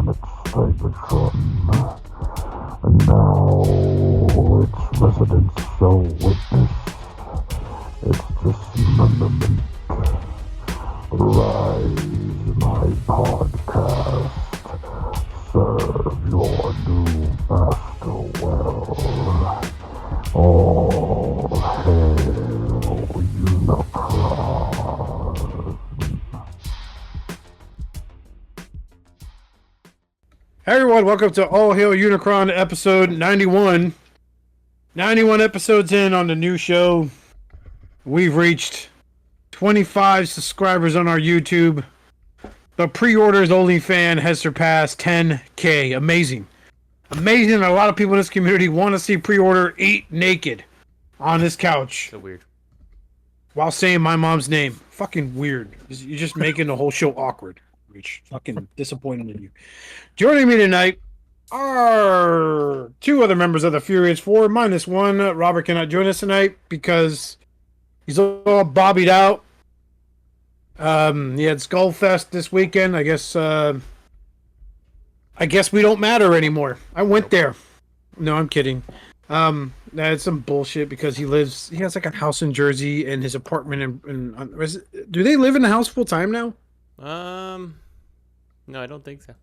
Hispanic Cybertron, and now its residents shall witness its dismemberment. Rise, my podcast, serve your new master well. All hail Unicron. Hey everyone, welcome to All Hail Unicron episode 91. 91 episodes in on the new show. We've reached 25 subscribers on our YouTube. The pre-orders only fan has surpassed 10K. Amazing. Amazing. A lot of people in this community want to see pre-order eat naked on this couch. So weird. While saying my mom's name. Fucking weird. You're just making the whole show awkward. Which fucking disappointed in you. Joining me tonight are two other members of the Furious Four, minus one. Robert cannot join us tonight because he's all bobbied out. He had Skullfest this weekend. I guess we don't matter anymore. I went there. No, I'm kidding. That's some bullshit because he has like a house in Jersey and his apartment do they live in the house full time now? No, I don't think so.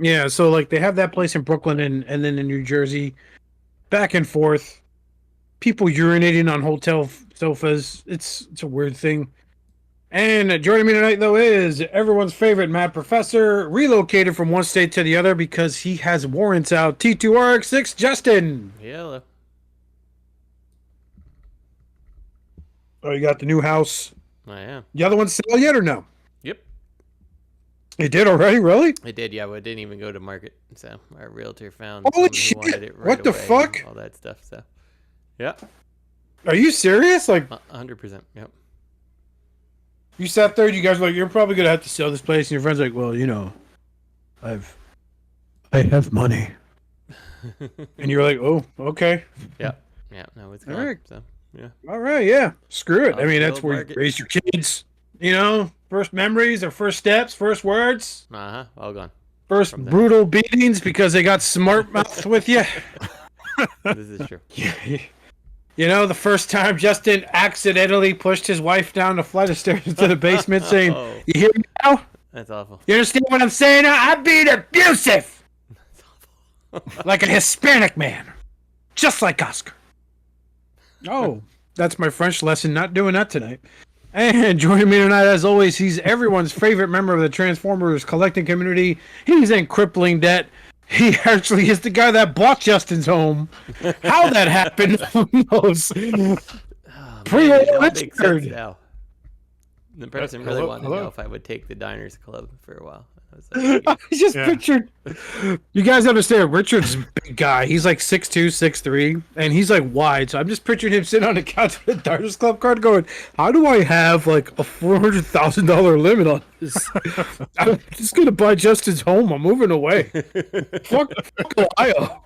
Yeah, so like they have that place in Brooklyn and then in New Jersey, back and forth. People urinating on hotel sofas. It's a weird thing. And joining me tonight though is everyone's favorite Mad Professor, relocated from one state to the other because he has warrants out. T2RX6 Justin. Hello. Oh, you got the new house. I am. The other one's sell yet or no? Yep. It did already, really? It did, yeah, but it didn't even go to market. So our realtor found Holy someone who wanted shit! it right What the away fuck? and all that stuff. So, yeah, Are you serious? Like 100%. Yep. you sat there, and you guys were like, you're probably gonna have to sell this place, and your friend's like, well, you know, I have money, and you're like, oh, okay, Yeah. No, it's gone. All right. So, yeah. all right, yeah, screw it. I mean, that's Off-field where you market. raise your kids. You know, first memories, or first steps, first words, All gone. first From there. brutal beatings because they got smart mouthed with you. This is true. You know, the first time Justin accidentally pushed his wife down the flight of stairs into the basement, saying, Oh, "You hear me now? that's awful. You understand what I'm saying? I'm being abusive, That's awful. like a Hispanic man, just like Oscar." Oh, that's my French lesson. Not doing that tonight. And joining me tonight, as always, he's everyone's favorite member of the Transformers collecting community. He's in crippling debt. He actually is the guy that bought Justin's home. How that happened, who knows? Oh, man, Pre-order it all makes sense Richard. now. The person Hello, really wanted hello. to know if I would take the Diners Club for a while. I was like, I just Yeah. pictured. You guys understand? Richard's a big guy. He's like 6'2", 6'3", and he's like wide. So I'm just picturing him sitting on the couch with a Diners Club card, going, "How do I have like a $400,000 limit on this? I'm just gonna buy Justin's home. I'm moving away. fuck Ohio."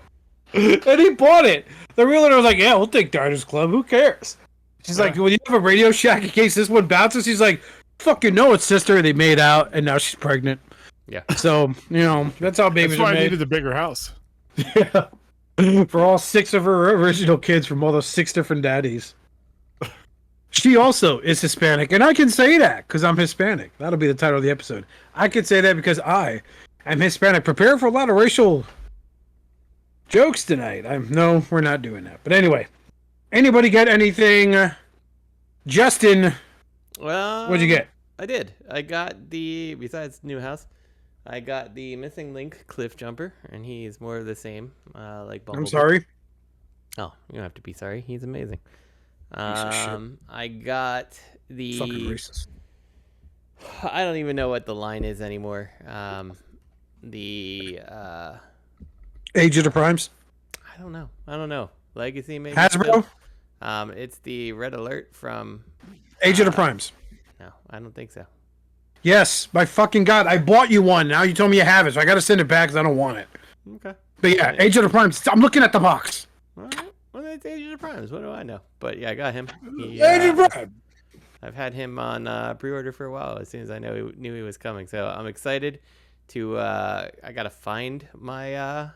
And he bought it. The realtor was like, "Yeah, we'll take Diners Club. Who cares?" She's like, "Well, you have a Radio Shack in case this one bounces." He's like, "Fucking no, it's sister." They made out, and now she's pregnant. yeah. So, you know, that's how babies That's why are I made. needed the bigger house. Yeah. For all 6 of her original kids from all those 6 different daddies. She also is Hispanic, and I can say that because I'm Hispanic. That'll be the title of the episode. I can say that because I am Hispanic. Prepare for a lot of racial jokes tonight. No, we're not doing that. But anyway, anybody get anything? Justin, Well, what'd you get? I did. I got besides new house, I got the Missing Link Cliff Jumper, and he's more of the same, like Bumblebee. I'm sorry. Oh, you don't have to be sorry. He's amazing. of shit. I got the. Fucking racist. I don't even know what the line is anymore. The Age of the Primes. I don't know. Legacy maybe. Hasbro. It's the Red Alert from. Age of the Primes. No, I don't think so. Yes, my fucking God, I bought you one. Now you told me you have it, so I gotta send it back because I don't want it. Okay. But yeah, Age of the Primes. I'm looking at the box. All right. Well, that's Age of the Primes. What do I know? But yeah, I got him. He, Age of the Primes. I've had him on pre-order for a while. As soon as I knew he was coming, so I'm excited to I gotta find my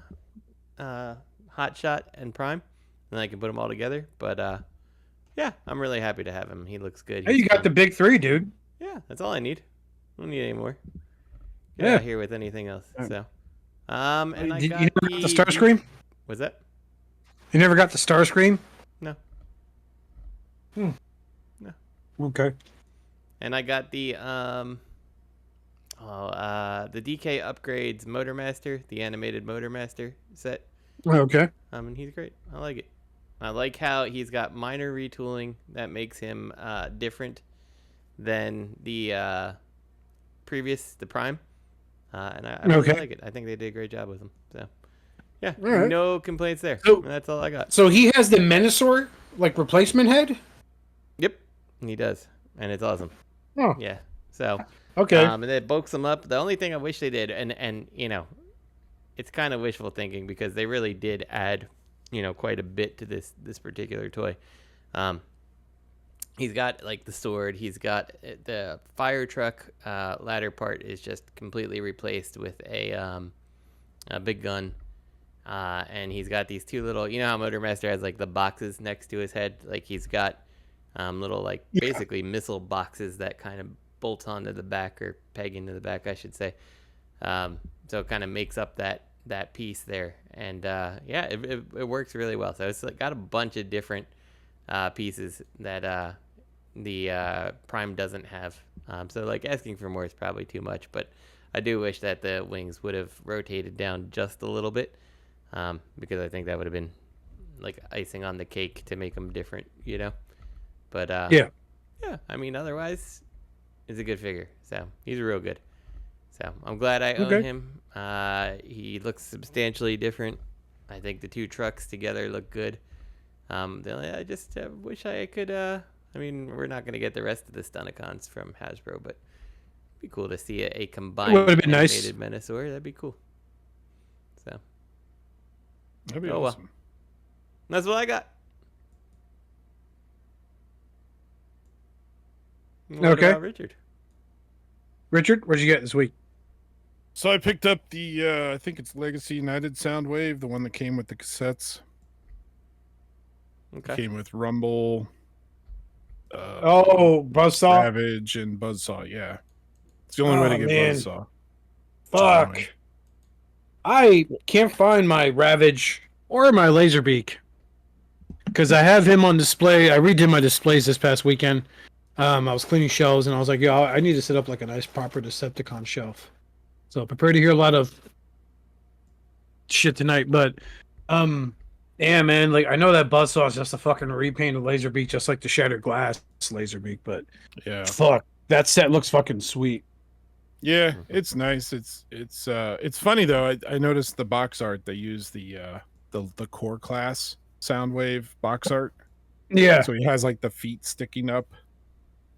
hot shot and prime, and I can put them all together. But yeah, I'm really happy to have him. He looks good. Hey, He's you got fun. the big three, dude. Yeah, that's all I need. I don't need any more. Get Yeah. out here with anything else. So, and I Did got you never got the Starscream? Was that? You never got the Starscream? No. Okay. And I got the DK Upgrades Motormaster, the animated Motormaster set. Okay. And he's great. I like it. I like how he's got minor retooling that makes him different than the the Prime. And I really like it. I think they did a great job with him. So, yeah, right. no complaints there. So- That's all I got. So he has the Menasor, like, replacement head? Yep, he does. And it's awesome. Oh, Yeah. So, okay. and it bulks them up. The only thing I wish they did, and you know, it's kind of wishful thinking because they really did add, quite a bit to this particular toy. He's got like the sword. He's got the fire truck ladder part is just completely replaced with a big gun. And he's got these two little, how Motormaster has like the boxes next to his head. Like he's got little like basically missile boxes that kind of bolt onto the back or peg into the back, I should say. So it kind of makes up that piece there. And yeah, it works really well. So it's like got a bunch of different pieces that the Prime doesn't have. So like asking for more is probably too much, but I do wish that the wings would have rotated down just a little bit, because I think that would have been like icing on the cake to make them different, But yeah, I mean, otherwise, it's a good figure. So he's real good. So I'm glad I own him. He looks substantially different. I think the two trucks together look good. I just wish I could. I mean, we're not going to get the rest of the Stunticons from Hasbro, but it'd be cool to see a combined animated Menasor. That'd be cool. So. That'd be awesome. Well. That's what I got. What about Richard? Richard, what'd you get this week? So I picked up the, I think it's Legacy United Soundwave, the one that came with the cassettes. Okay. Came with Rumble. Buzzsaw. Ravage and Buzzsaw, yeah. It's the only way to get Buzzsaw. Fuck. I can't find my Ravage or my Laserbeak. Because I have him on display. I redid my displays this past weekend. I was cleaning shelves and I was like, yo, I need to set up like a nice proper Decepticon shelf. So prepare to hear a lot of shit tonight. But yeah, man, like I know that Buzzsaw is just a fucking repaint of Laserbeak, just like the Shattered Glass Laserbeak, but yeah, fuck, that set looks fucking sweet. Yeah, it's nice. It's funny though. I noticed the box art they use the core class Soundwave box art. Yeah. So he has like the feet sticking up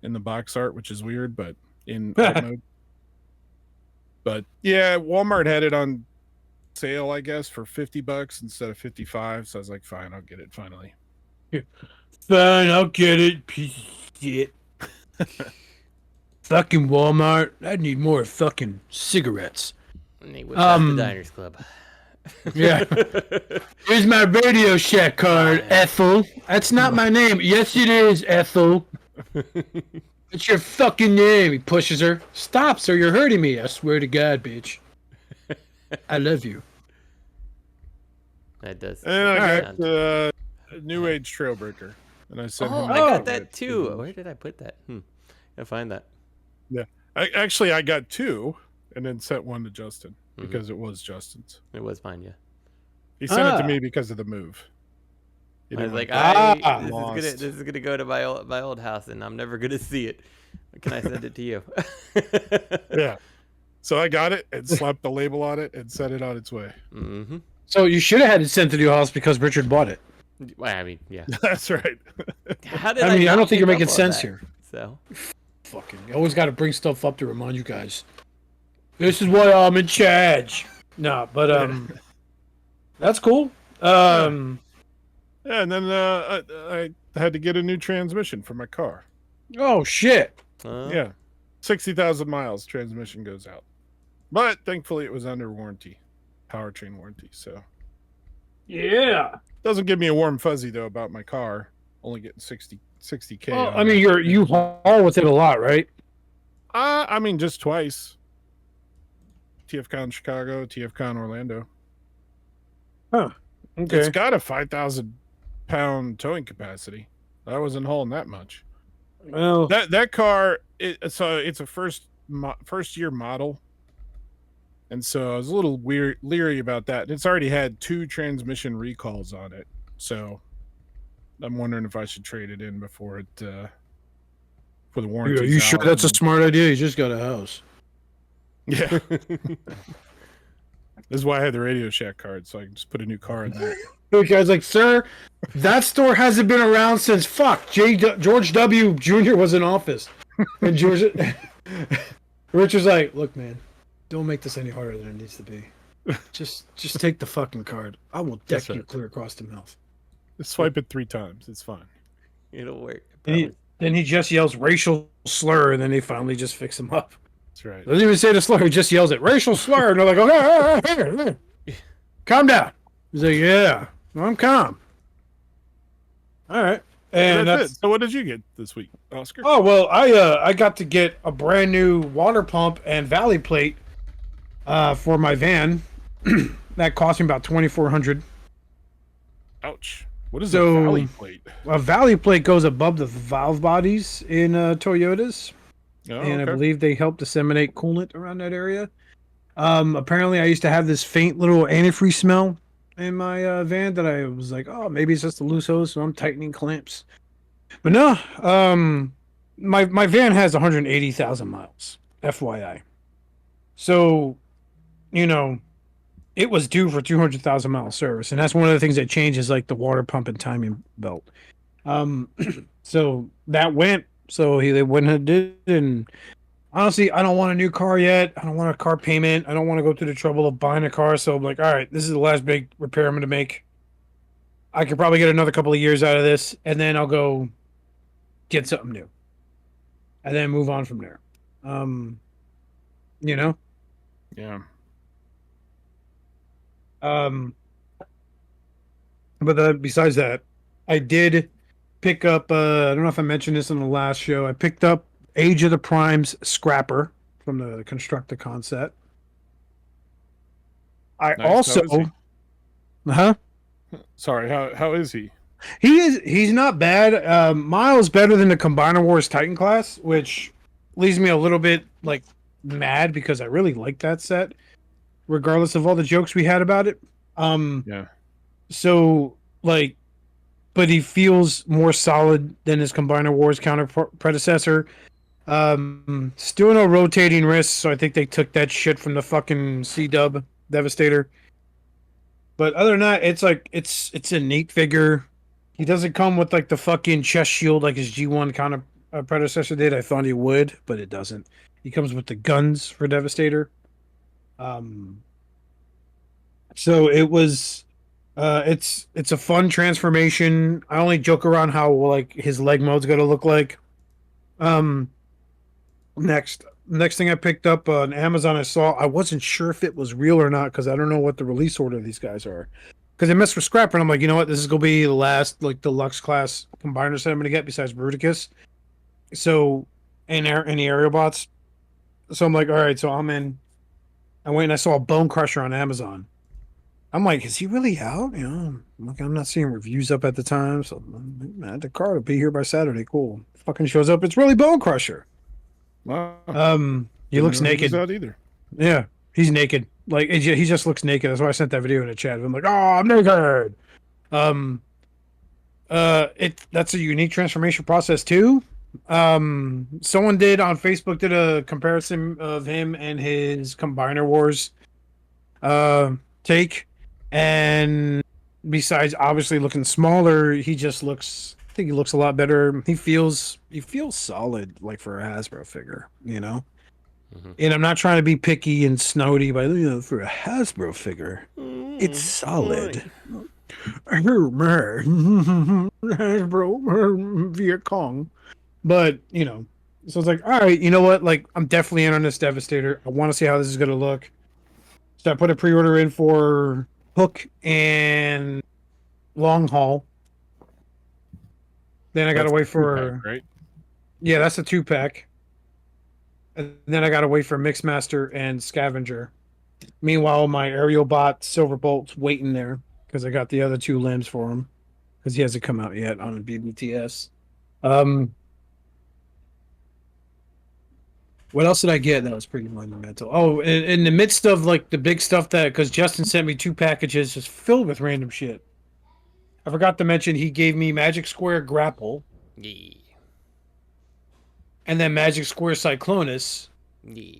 in the box art, which is weird, but in art mode. But yeah, Walmart had it on sale, I guess, for $50 instead of $55. So I was like, fine, I'll get it finally. Fine, I'll get it. Piece of shit. Fucking Walmart. I need more fucking cigarettes. And he whipped out the Diners Club. Yeah. Here's my Radio Shack card, Ethel. That's not my name. Yes, it is, Ethel. It's your fucking name. He pushes her. Stop, sir. You're hurting me. I swear to God, bitch. I love you. That does. And I got New Age Trailbreaker. And I sent him. I got that too. Where did I put that? Gotta find that. Yeah. I got two and then sent one to Justin because it was Justin's. It was mine, yeah. He sent it to me because of the move. I was like, this is gonna go to my old house, and I'm never gonna see it. Can I send it to you? Yeah. So I got it and slapped the label on it and sent it on its way. Mm-hmm. So you should have had it sent to your house because Richard bought it. Well, I mean, yeah. That's right. How did I mean, I don't think you're pick making up on sense that? here. So, Fucking, you always got to bring stuff up to remind you guys. This is why I'm in charge. No, but that's cool. Yeah, and then I had to get a new transmission for my car. Oh shit. Yeah, 60,000 miles transmission goes out. But thankfully, it was under warranty, powertrain warranty. So Yeah. doesn't give me a warm fuzzy though about my car. Only getting 60K. Well, on I mean, it. you haul with it a lot, right? I mean, just twice. TFCon Chicago, TFCon Orlando. Huh. Okay. It's got a 5,000 pound towing capacity. I wasn't hauling that much. Well, That car, it's a first year model, and so I was a little leery about that. It's already had 2 transmission recalls on it, so I'm wondering if I should trade it in before it for the warranty. are you sure that's a smart idea? You just got a house. Yeah. This is why I had the Radio Shack card, so I can just put a new car in there. The guy's like, sir, that store hasn't been around since George W. Jr. was in office. And Richard's like, look, man, don't make this any harder than it needs to be. Just take the fucking card. I will deck you clear across the mouth. Just swipe it 3 times. It's fine. It'll work. Then he just yells racial slur, and then they finally just fix him up. That's right. Doesn't even say the slur. He just yells it racial slur, and they're like, okay, calm down. He's like, yeah, I'm calm. All right, and that's it. So what did you get this week, Oscar? Oh well, I got to get a brand new water pump and valley plate for my van. That cost me about $2,400. Ouch! What is So, a valley plate? A valley plate goes above the valve bodies in Toyotas. Oh, And I okay. believe they help disseminate coolant around that area. Apparently, I used to have this faint little antifreeze smell in my van that I was like, oh, maybe it's just a loose hose, so I'm tightening clamps. But no, my van has 180,000 miles, FYI. So, it was due for 200,000 mile service, and that's one of the things that changes, like the water pump and timing belt. So that went. So they went and did it, and honestly, I don't want a new car yet. I don't want a car payment. I don't want to go through the trouble of buying a car. So I'm like, all right, this is the last big repair I'm going to make. I could probably get another couple of years out of this, and then I'll go get something new, and then move on from there. Yeah. But besides that, I did pick up, I don't know if I mentioned this in the last show. I picked up Age of the Primes Scrapper from the Constructicon set. I Nice. also, huh? Sorry, how is he? He's not bad. Miles better than the Combiner Wars Titan class, which leaves me a little bit like mad because I really like that set, regardless of all the jokes we had about it. Yeah. So like, but he feels more solid than his Combiner Wars counter predecessor. Still no rotating wrists, so I think they took that shit from the fucking C-Dub Devastator. But other than that, it's like it's a neat figure. He doesn't come with like the fucking chest shield like his G1 counter predecessor did. I thought he would, but it doesn't. He comes with the guns for Devastator. So it was. It's a fun transformation. I only joke around how like his leg mode's gonna look like. Next thing I picked up on Amazon, I saw. I wasn't sure if it was real or not because I don't know what the release order of these guys are. Because they messed with Scrapper, and I'm like, you know what? This is gonna be the last like deluxe class combiner set I'm gonna get besides Bruticus. So, and any aerial bots. So I'm like, all right. So I'm in. I went and I saw a Bone Crusher on Amazon. I'm like, is he really out? I'm not seeing reviews up at the time. So, man, the card will be here by Saturday. Cool. Fucking shows up. It's really Bone Crusher. Wow. He looks naked. Out either. Yeah, he's naked. Like he just looks naked. That's why I sent that video in the chat. I'm like, oh, I'm naked. That's a unique transformation process too. Someone did on Facebook did a comparison of him and his Combiner Wars take. And besides obviously looking smaller, he just looks. I think he looks a lot better. He feels solid, like for a Hasbro figure, Mm-hmm. And I'm not trying to be picky and snotty, but for a Hasbro figure, it's solid. Hasbro Viet Cong, but So it's like, all right, you know what? Like, I'm definitely in on this Devastator. I want to see how this is gonna look. So I put a pre-order in for Hook and Long Haul. Then I gotta That's wait the two-pack, for right. yeah, that's a 2-pack. And then I gotta wait for Mixmaster and Scavenger. Meanwhile, my aerial bot Silverbolt's waiting there because I got the other 2 limbs for him because he hasn't come out yet on a BBTS. What else did I get that was pretty monumental? Oh, in the midst of like the big stuff that because Justin sent me 2 packages just filled with random shit. I forgot to mention he gave me Magic Square Grapple Yeah. and then Magic Square Cyclonus, Yeah.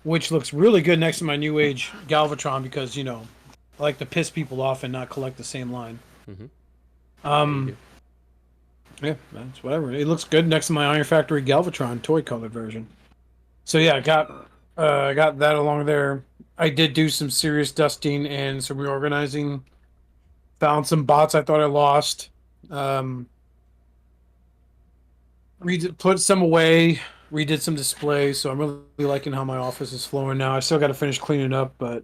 which looks really good next to my New Age Galvatron because I like to piss people off and not collect the same line. Mm-hmm. Yeah, that's whatever. It looks good next to my Iron Factory Galvatron toy colored version. So yeah, I got that along there. I did do some serious dusting and some reorganizing. Found some bots I thought I lost. Put some away. Redid some displays. So I'm really liking how my office is flowing now. I still got to finish cleaning up, but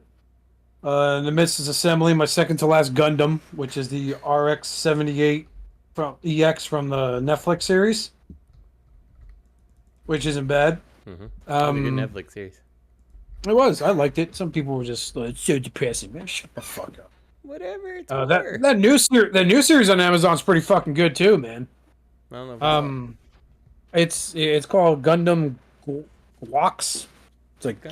in the midst of assembling my second to last Gundam, which is the RX-78 from EX from the Netflix series, which isn't bad. Mm-hmm. That's a good Netflix series. It was. I liked it. Some people were just like, so depressing, man. Shut the fuck up. Whatever. It's that new series on Amazon's pretty fucking good too, man. I don't know. It's called Gundam Guox. It's like Guux.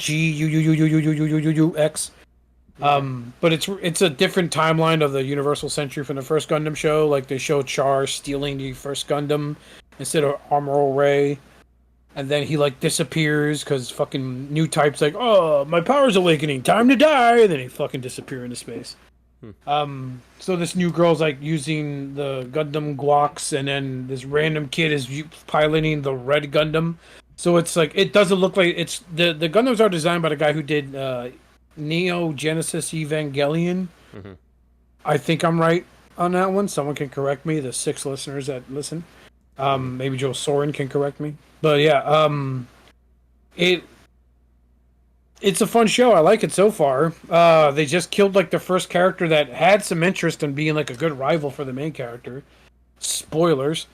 But it's a different timeline of the Universal Century from the first Gundam show. Like they show Char stealing the first Gundam instead of Armoral Ray, and then he like disappears because fucking new type's like, oh, my power's awakening, time to die, and then he fucking disappear into space. So this new girl's like using the Gundam Guox, and then this random kid is piloting the red Gundam. So it's like it doesn't look like it's the Gundams are designed by the guy who did Neo Genesis Evangelion. Mm-hmm. I think I'm right on that one. Someone can correct me. The 6 listeners that listen, maybe Joe Soren can correct me. But yeah, it's a fun show. I like it so far. They just killed like the first character that had some interest in being like a good rival for the main character. Spoilers.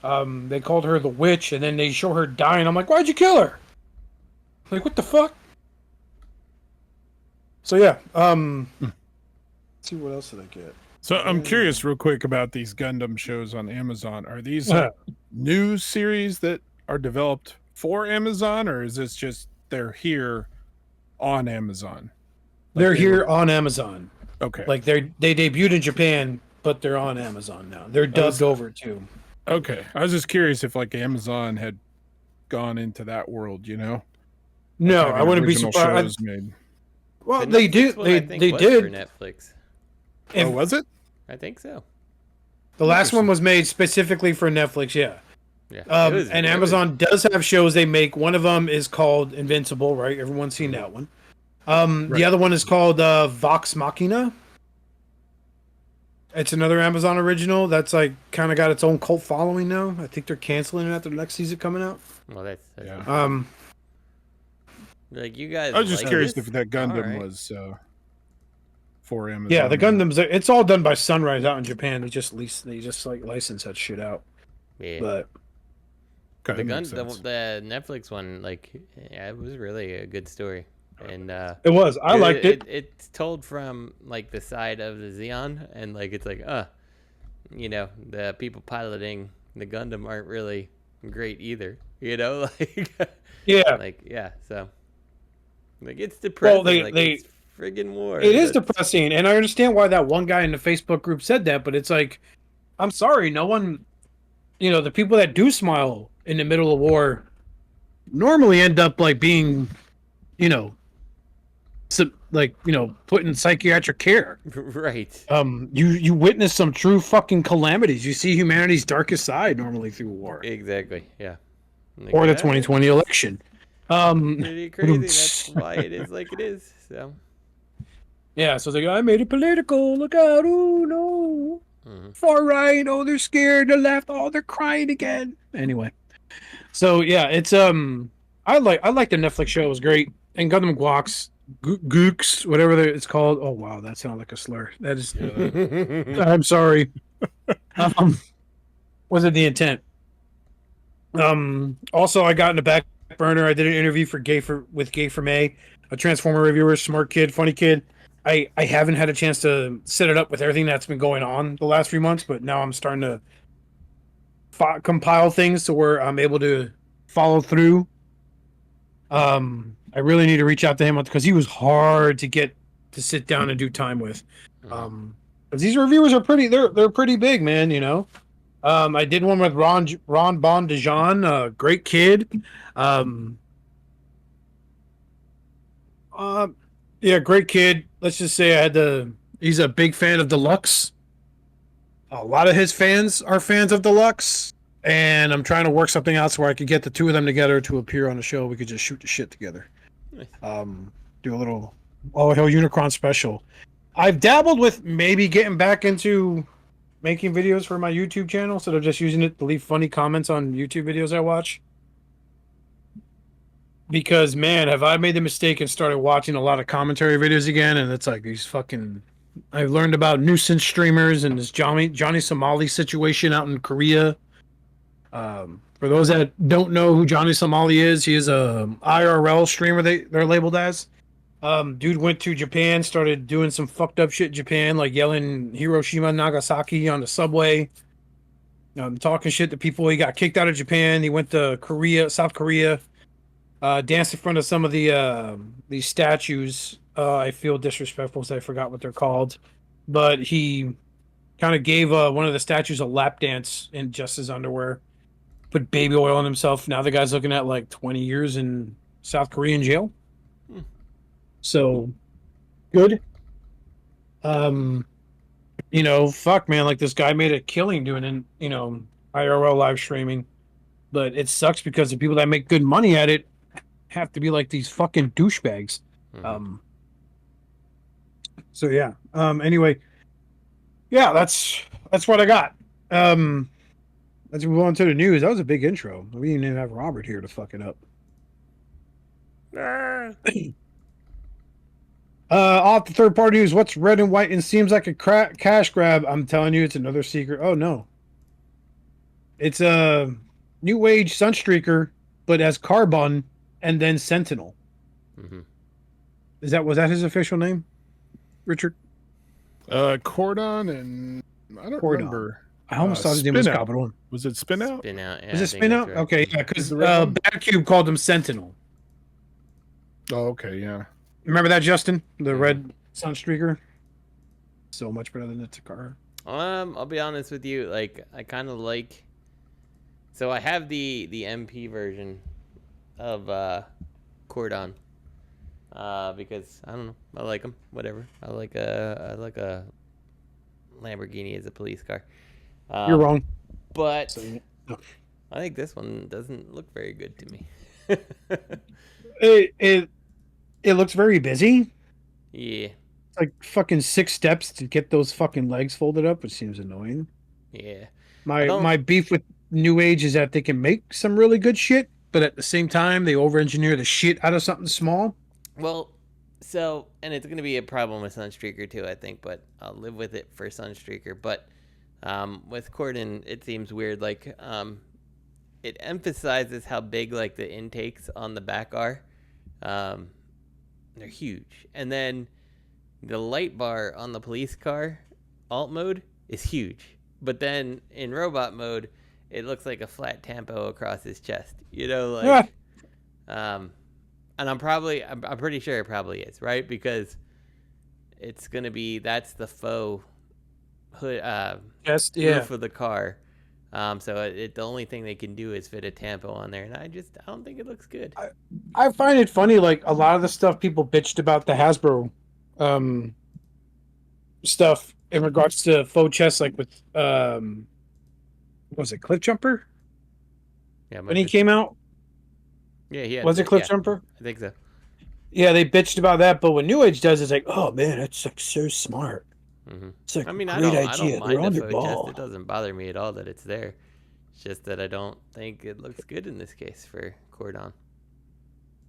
They called her the witch, and then they show her dying. I'm like, why'd you kill her? Like, what the fuck? So yeah. Let's see, what else did I get? So I'm curious, real quick, about these Gundam shows on Amazon. Are these new series that are developed for Amazon, or is this just they're here on Amazon? They're here on Amazon. Okay. Like they debuted in Japan, but they're on Amazon now. They're dubbed over too. Okay. I was just curious if like Amazon had gone into that world, you know? No, Like I wouldn't be original surprised. shows made. Well, The they Netflix do. one, I think, They was did. for Netflix. If- Oh, was it? I think so. The last one was made specifically for Netflix. Yeah. Yeah. And Amazon does have shows they make. One of them is called Invincible, right? Everyone's seen that one. The other one is called Vox Machina. It's another Amazon original that's like kind of got its own cult following now. I think they're canceling it after the next season coming out. Well, that's Yeah. like you guys. I was just like curious this? if that Gundam Alright. was for Amazon. Yeah, the Gundams. It's all done by Sunrise out in Japan. They just like license that shit out. Yeah. But Okay, the that makes sense. the Netflix one, like, yeah, it was really a good story, and it was. I liked it. It's told from like the side of the Xeon, and like it's like, the people piloting the Gundam aren't really great either, like, Yeah. like so, like it's depressing. It's friggin' war. It is depressing, and I understand why that one guy in the Facebook group said that, but it's like, I'm sorry, no one, the people that do smile in the middle of war normally end up like being, put in psychiatric care. Right. You witness some true fucking calamities. You see humanity's darkest side normally through war. Exactly. Yeah. Like, Or the 2020 election. Pretty crazy. That's why it is like it is. So. Yeah, so the guy made it political. Look out! Oh no! Mm-hmm. Far right. Oh, they're scared. The left. Oh, they're crying again. Anyway, So yeah, it's I like the Netflix show. It was great. And Gundam Guox, Gooks, whatever it's called. Oh wow, that sounded like a slur. That is. I'm sorry. Wasn't the intent. Also, I got in the back burner. I did an interview with Gay for May, a Transformer reviewer, smart kid, funny kid. I haven't had a chance to set it up with everything that's been going on the last few months, but now I'm starting to compile things to where I'm able to follow through. I really need to reach out to him because he was hard to get to sit down and do time with. Because these reviewers are they're pretty big, man. You know. I did one with Ron Bondejan, great kid. Yeah, great kid. Let's just say he's a big fan of Deluxe. A lot of his fans are fans of Deluxe, and I'm trying to work something out so where I could get the two of them together to appear on the show. We could just shoot the shit together. Nice. Do a little Hail Unicron special. I've dabbled with maybe getting back into making videos for my YouTube channel instead of just using it to leave funny comments on YouTube videos I watch. Because, man, have I made the mistake and started watching a lot of commentary videos again, and it's like these fucking... I've learned about nuisance streamers and this Johnny Somali situation out in Korea. For those that don't know who Johnny Somali is, he is a IRL streamer they're labeled as. Dude went to Japan, started doing some fucked up shit in Japan, like yelling Hiroshima, Nagasaki on the subway. Talking shit to people. He got kicked out of Japan. He went to South Korea. Danced in front of some of these statues. I feel disrespectful because I forgot what they're called. But he kind of gave one of the statues a lap dance in just his underwear. Put baby oil on himself. Now the guy's looking at like 20 years in South Korean jail. So, good. Fuck, man. Like, this guy made a killing doing, IRL live streaming. But it sucks because the people that make good money at it have to be like these fucking douchebags. So, yeah. Anyway. Yeah, that's what I got. Let's move on to the news. That was a big intro. We didn't even have Robert here to fuck it up. Off the third party news, what's red and white and seems like a cash grab? I'm telling you, it's another secret. Oh no, it's a new age Sunstreaker, but as Carbon and then Sentinel. Was that his official name, Richard? Cordon and I don't remember. I almost thought his name was Cabrón. Was it Spin Out? Spin Out. Yeah, was it Spin Out? right. Okay, yeah, because Bad Cube called him Sentinel. Oh, okay, yeah. Remember that, Justin? The red Sunstreaker? So much better than the Takara. I'll be honest with you. Like, I kind of like... So I have the MP version of Cordon. Because, I don't know. I like them. Whatever. I like a Lamborghini as a police car. You're wrong. But I think this one doesn't look very good to me. It looks very busy. Yeah. It's like fucking 6 steps to get those fucking legs folded up, which seems annoying. Yeah. My beef with New Age is that they can make some really good shit, but at the same time, they over-engineer the shit out of something small. Well, so, and it's going to be a problem with Sunstreaker too, I think, but I'll live with it for Sunstreaker. But with Cordon, it seems weird. Like, it emphasizes how big, like, the intakes on the back are. They're huge. And then the light bar on the police car alt mode is huge. But then in robot mode, it looks like a flat tampo across his chest. And I'm pretty sure it probably is, right? Because it's going to be, that's the faux hood, roof of the car. So the only thing they can do is fit a tampo on there, and I don't think it looks good. I find it funny, like a lot of the stuff people bitched about the Hasbro stuff in regards to faux chests, like with what was it, Cliff Jumper? Yeah, when he came out. Yeah, was it Cliff Jumper? I think so. Yeah, they bitched about that, but what New Age does is like, oh man, that's like so smart. It's like I mean, a I great don't idea. mind They're on the your faux chest. ball. It doesn't bother me at all that it's there. It's just that I don't think it looks good in this case for Cordon.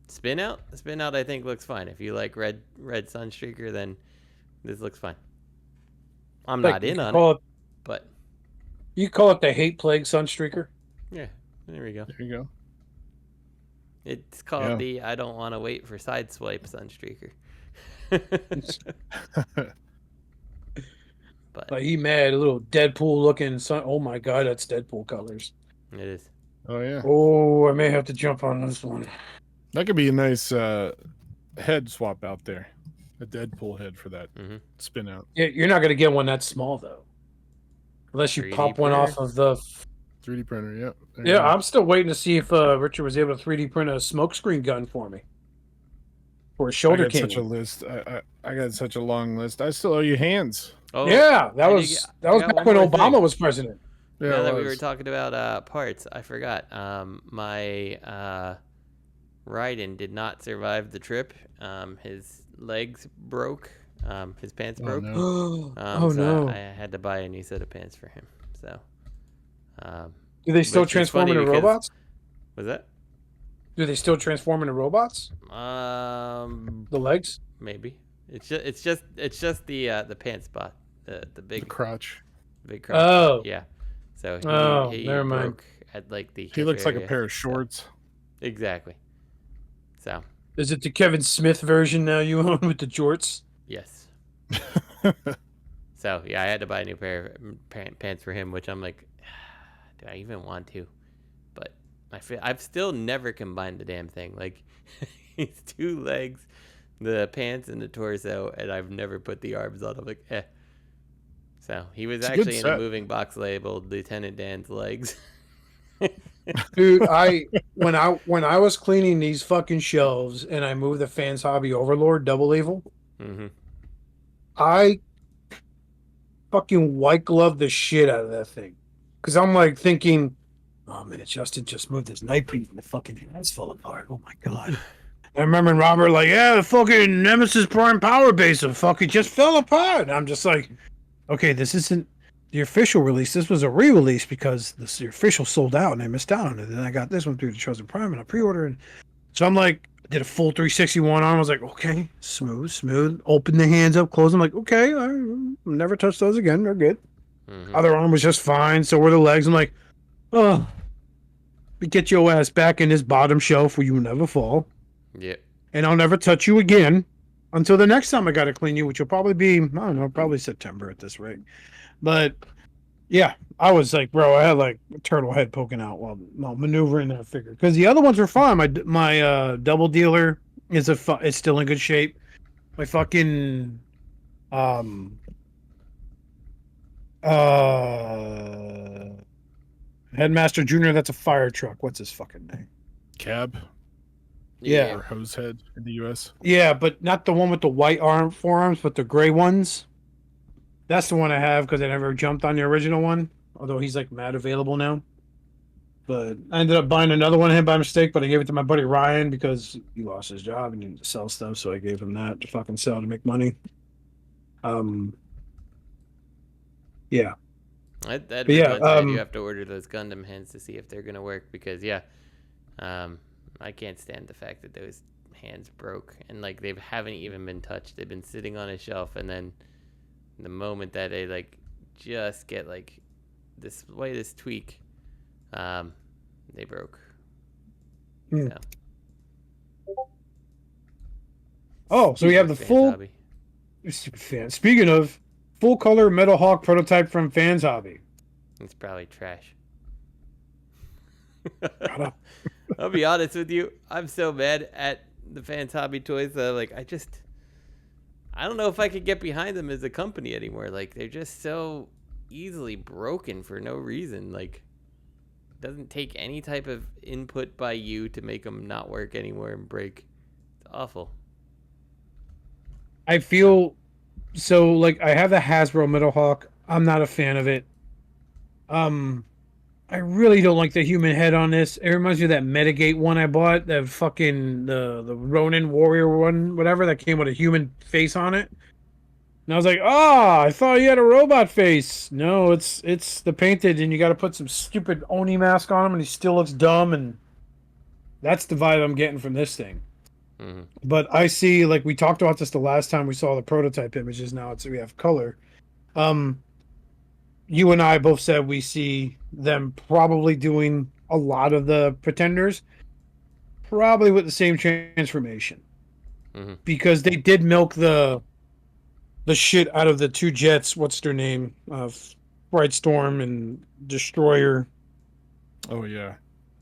Spin out, I think looks fine. If you like red Sunstreaker, then this looks fine. I'm not in on it, but you call it the Hate Plague Sunstreaker. Yeah, there we go. There you go. It's called the I don't want to wait for Sideswipe Sunstreaker. But like he mad, a little Deadpool looking sun. Oh my god, that's Deadpool colors. it is. Oh yeah. Oh, I may have to jump on this one. That could be a nice head swap out there. A Deadpool head for that spin out. Yeah, you're not gonna get one that small though, unless you 3D pop one printer? off of the. 3D printer, yeah. Yeah, I'm still waiting to see if Richard was able to 3D print a smokescreen gun for me. For a shoulder I got cannon. such a list. I got such a long list. I still owe you hands. Oh, Yeah, that I was got back one when more Obama thing. was president. Yeah, now it that we was. were talking about parts, I forgot. My Raiden did not survive the trip. His legs broke. His pants Oh, broke. no. Oh so no! I had to buy a new set of pants for him. So. Do they still which is transform funny into because- robots? Was that? Do they still transform into robots? The legs? Maybe. It's just the pants spot, the The big crotch. crotch. Oh. Yeah. So he never mind. broke at like the. He hip looks like a area, pair of so- shorts. Exactly. So Is it the Kevin Smith version now you own with the jorts? yes. So yeah, I had to buy a new pair of pants for him, which I'm like, do I even want to? But I've still never combined the damn thing. Like, it's 2 legs, the pants and the torso, and I've never put the arms on. I'm like, eh. So he was It's a good actually in a set. moving box labeled Lieutenant Dan's legs. Dude, when I was cleaning these fucking shelves and I moved the Fans Hobby Overlord Double Evil, Mm-hmm. I fucking white gloved the shit out of that thing. Because I'm like thinking, oh man, Justin just moved his night piece and the fucking hands fell apart. Oh my god. I remember Robert like, yeah, the fucking Nemesis Prime Power Base fucking just fell apart. And I'm just like, okay, this isn't the official release. This was a re-release because the official sold out and I missed out on it. And then I got this one through the Chosen Prime and I pre-ordered. So I'm like, did a full 361 arm. I was like, okay, smooth. Open the hands up, close them. Like, okay, I'll never touch those again. They're good. Mm-hmm. Other arm was just fine. So were the legs. I'm like, oh, get your ass back in this bottom shelf where you never fall. Yeah. And I'll never touch you again until the next time I got to clean you, which will probably be, I don't know, probably September at this rate. But yeah, I was like, bro, I had like a turtle head poking out while maneuvering that figure. Because the other ones were fine. My double dealer is still in good shape. My fucking Headmaster Junior, that's a fire truck. What's his fucking name? Cab Yeah. or hose head in the US. Yeah, but not the one with the white forearms, but the gray ones. That's the one I have because I never jumped on the original one. Although he's like mad available now. But I ended up buying another one of him by mistake, but I gave it to my buddy Ryan because he lost his job and needed to sell stuff, so I gave him that to fucking sell to make money. Yeah. That'd But be yeah, Broadside. You have to order those Gundam hands to see if they're gonna work because I can't stand the fact that those hands broke and like they haven't even been touched. They've been sitting on a shelf, and then the moment that they like just get like this tweak, they broke. Hmm. So. Oh, so we have the Fans full hobby. stupid fan. Speaking of full color Metalhawk prototype from Fans Hobby. It's probably trash. Shut up. I'll be honest with you. I'm so mad at the Fans Hobby toys that like I don't know if I could get behind them as a company anymore. Like they're just so easily broken for no reason. Like it doesn't take any type of input by you to make them not work anymore and break. It's awful. I feel so like I have the Hasbro Metalhawk. I'm not a fan of it. I really don't like the human head on this. It reminds me of that Metagate one I bought, the fucking the Ronin Warrior one, whatever that came with a human face on it. And I was like, oh, I thought you had a robot face. No, it's the painted, and you got to put some stupid Oni mask on him, and he still looks dumb, and that's the vibe I'm getting from this thing. Mhm. But I see, like we talked about this the last time we saw the prototype images. Now we have color. You and I both said we see them probably doing a lot of the pretenders, probably with the same transformation, Mhm. because they did milk the shit out of the two jets. What's their name? Bright Storm and Destroyer. Oh yeah.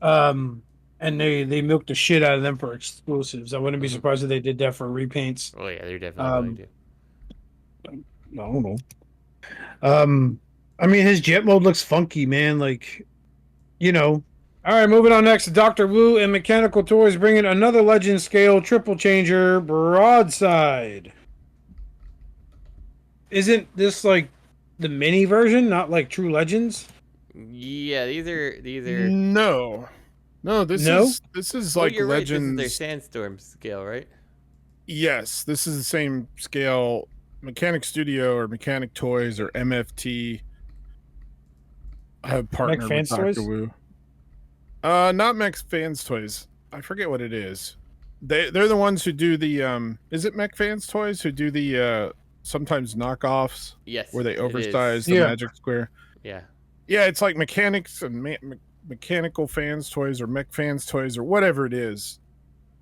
And they milked the shit out of them for exclusives. I wouldn't be Mhm. surprised if they did that for repaints. Oh yeah, they're definitely going to. I don't know. I mean, his jet mode looks funky, man. Like, you know. All right, moving on next to Dr. Wu and Mechanical Toys bringing another Legend Scale triple changer Broadside. Isn't this like the mini version, not like True Legends? Yeah, these are. No. No, this No? is Oh, like you're right. This is Legends. their sandstorm scale, right? Yes, this is the same scale. Mechanic Studio or Mechanic Toys or MFT have partnered with Fans Dr. Toys? Wu. Not Mech Fans Toys. I forget what it is. They're the ones who do the is it Mech Fans Toys who do the sometimes knockoffs Yes. where they it oversize is. the Yeah. Magic Square? Yeah. Yeah, it's like Mechanics and Mechanical Fans Toys or Mech Fans Toys or whatever it is.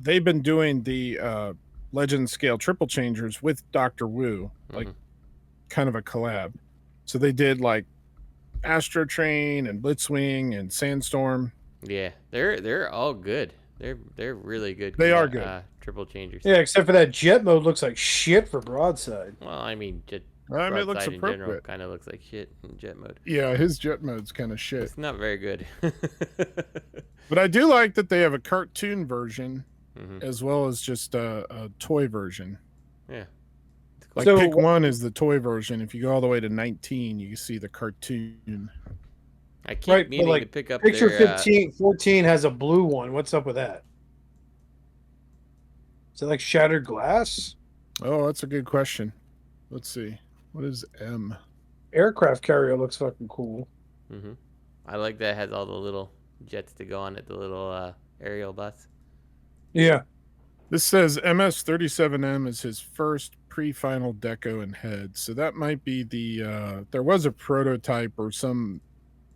They've been doing the Legend Scale triple changers with Dr. Wu, like kind of a collab. So they did like Astro Train and Blitzwing and Sandstorm. Yeah, they're all good. They're really good. They are good. Triple changers. Yeah, except for that jet mode looks like shit for Broadside. Well, I mean, It Broadside looks in general appropriate. kind of looks like shit in jet mode. Yeah, his jet mode's kind of shit. It's not very good. But I do like that they have a cartoon version Mhm. as well as just a toy version. Yeah. Like So- pick one is the toy version. If you go all the way to 19, you can see the cartoon. I keep Right, but meaning like to pick up picture their 14 has a blue one. What's up with that? Is it like shattered glass? Oh, that's a good question. Let's see. What is M? Aircraft carrier looks fucking cool. I like that it has all the little jets to go on it, the little aerial bus. Yeah. This says MS-37M is his first pre-final deco and head. So that might be the there was a prototype or some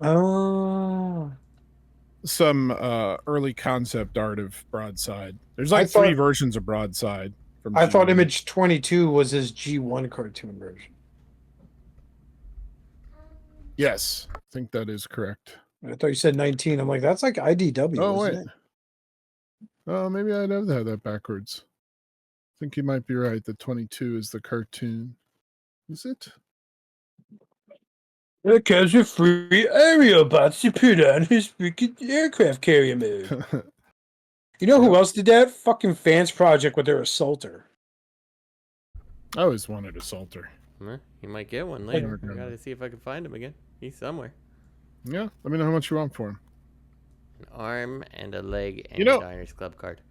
Oh. early concept art of Broadside. There's I like three thought- versions of Broadside. From I thought G1. Image 22 was his G1 cartoon version. Yes, I think that is correct. I thought you said 19. I'm like, that's like IDW, Oh isn't wait. it? Oh, maybe I'd have that backwards. I think you might be right. The 22 is the cartoon. Is it? It has a free aerial bots to put on his freaking aircraft carrier mode. You know who else did that? Fucking Fans Project with their assaulter. I always wanted a Salter. You might get one later. I Okay. gotta see if I can find him again. He's somewhere. Yeah, let me know how much you want for him. An arm and a leg and You know- a Diners Club card.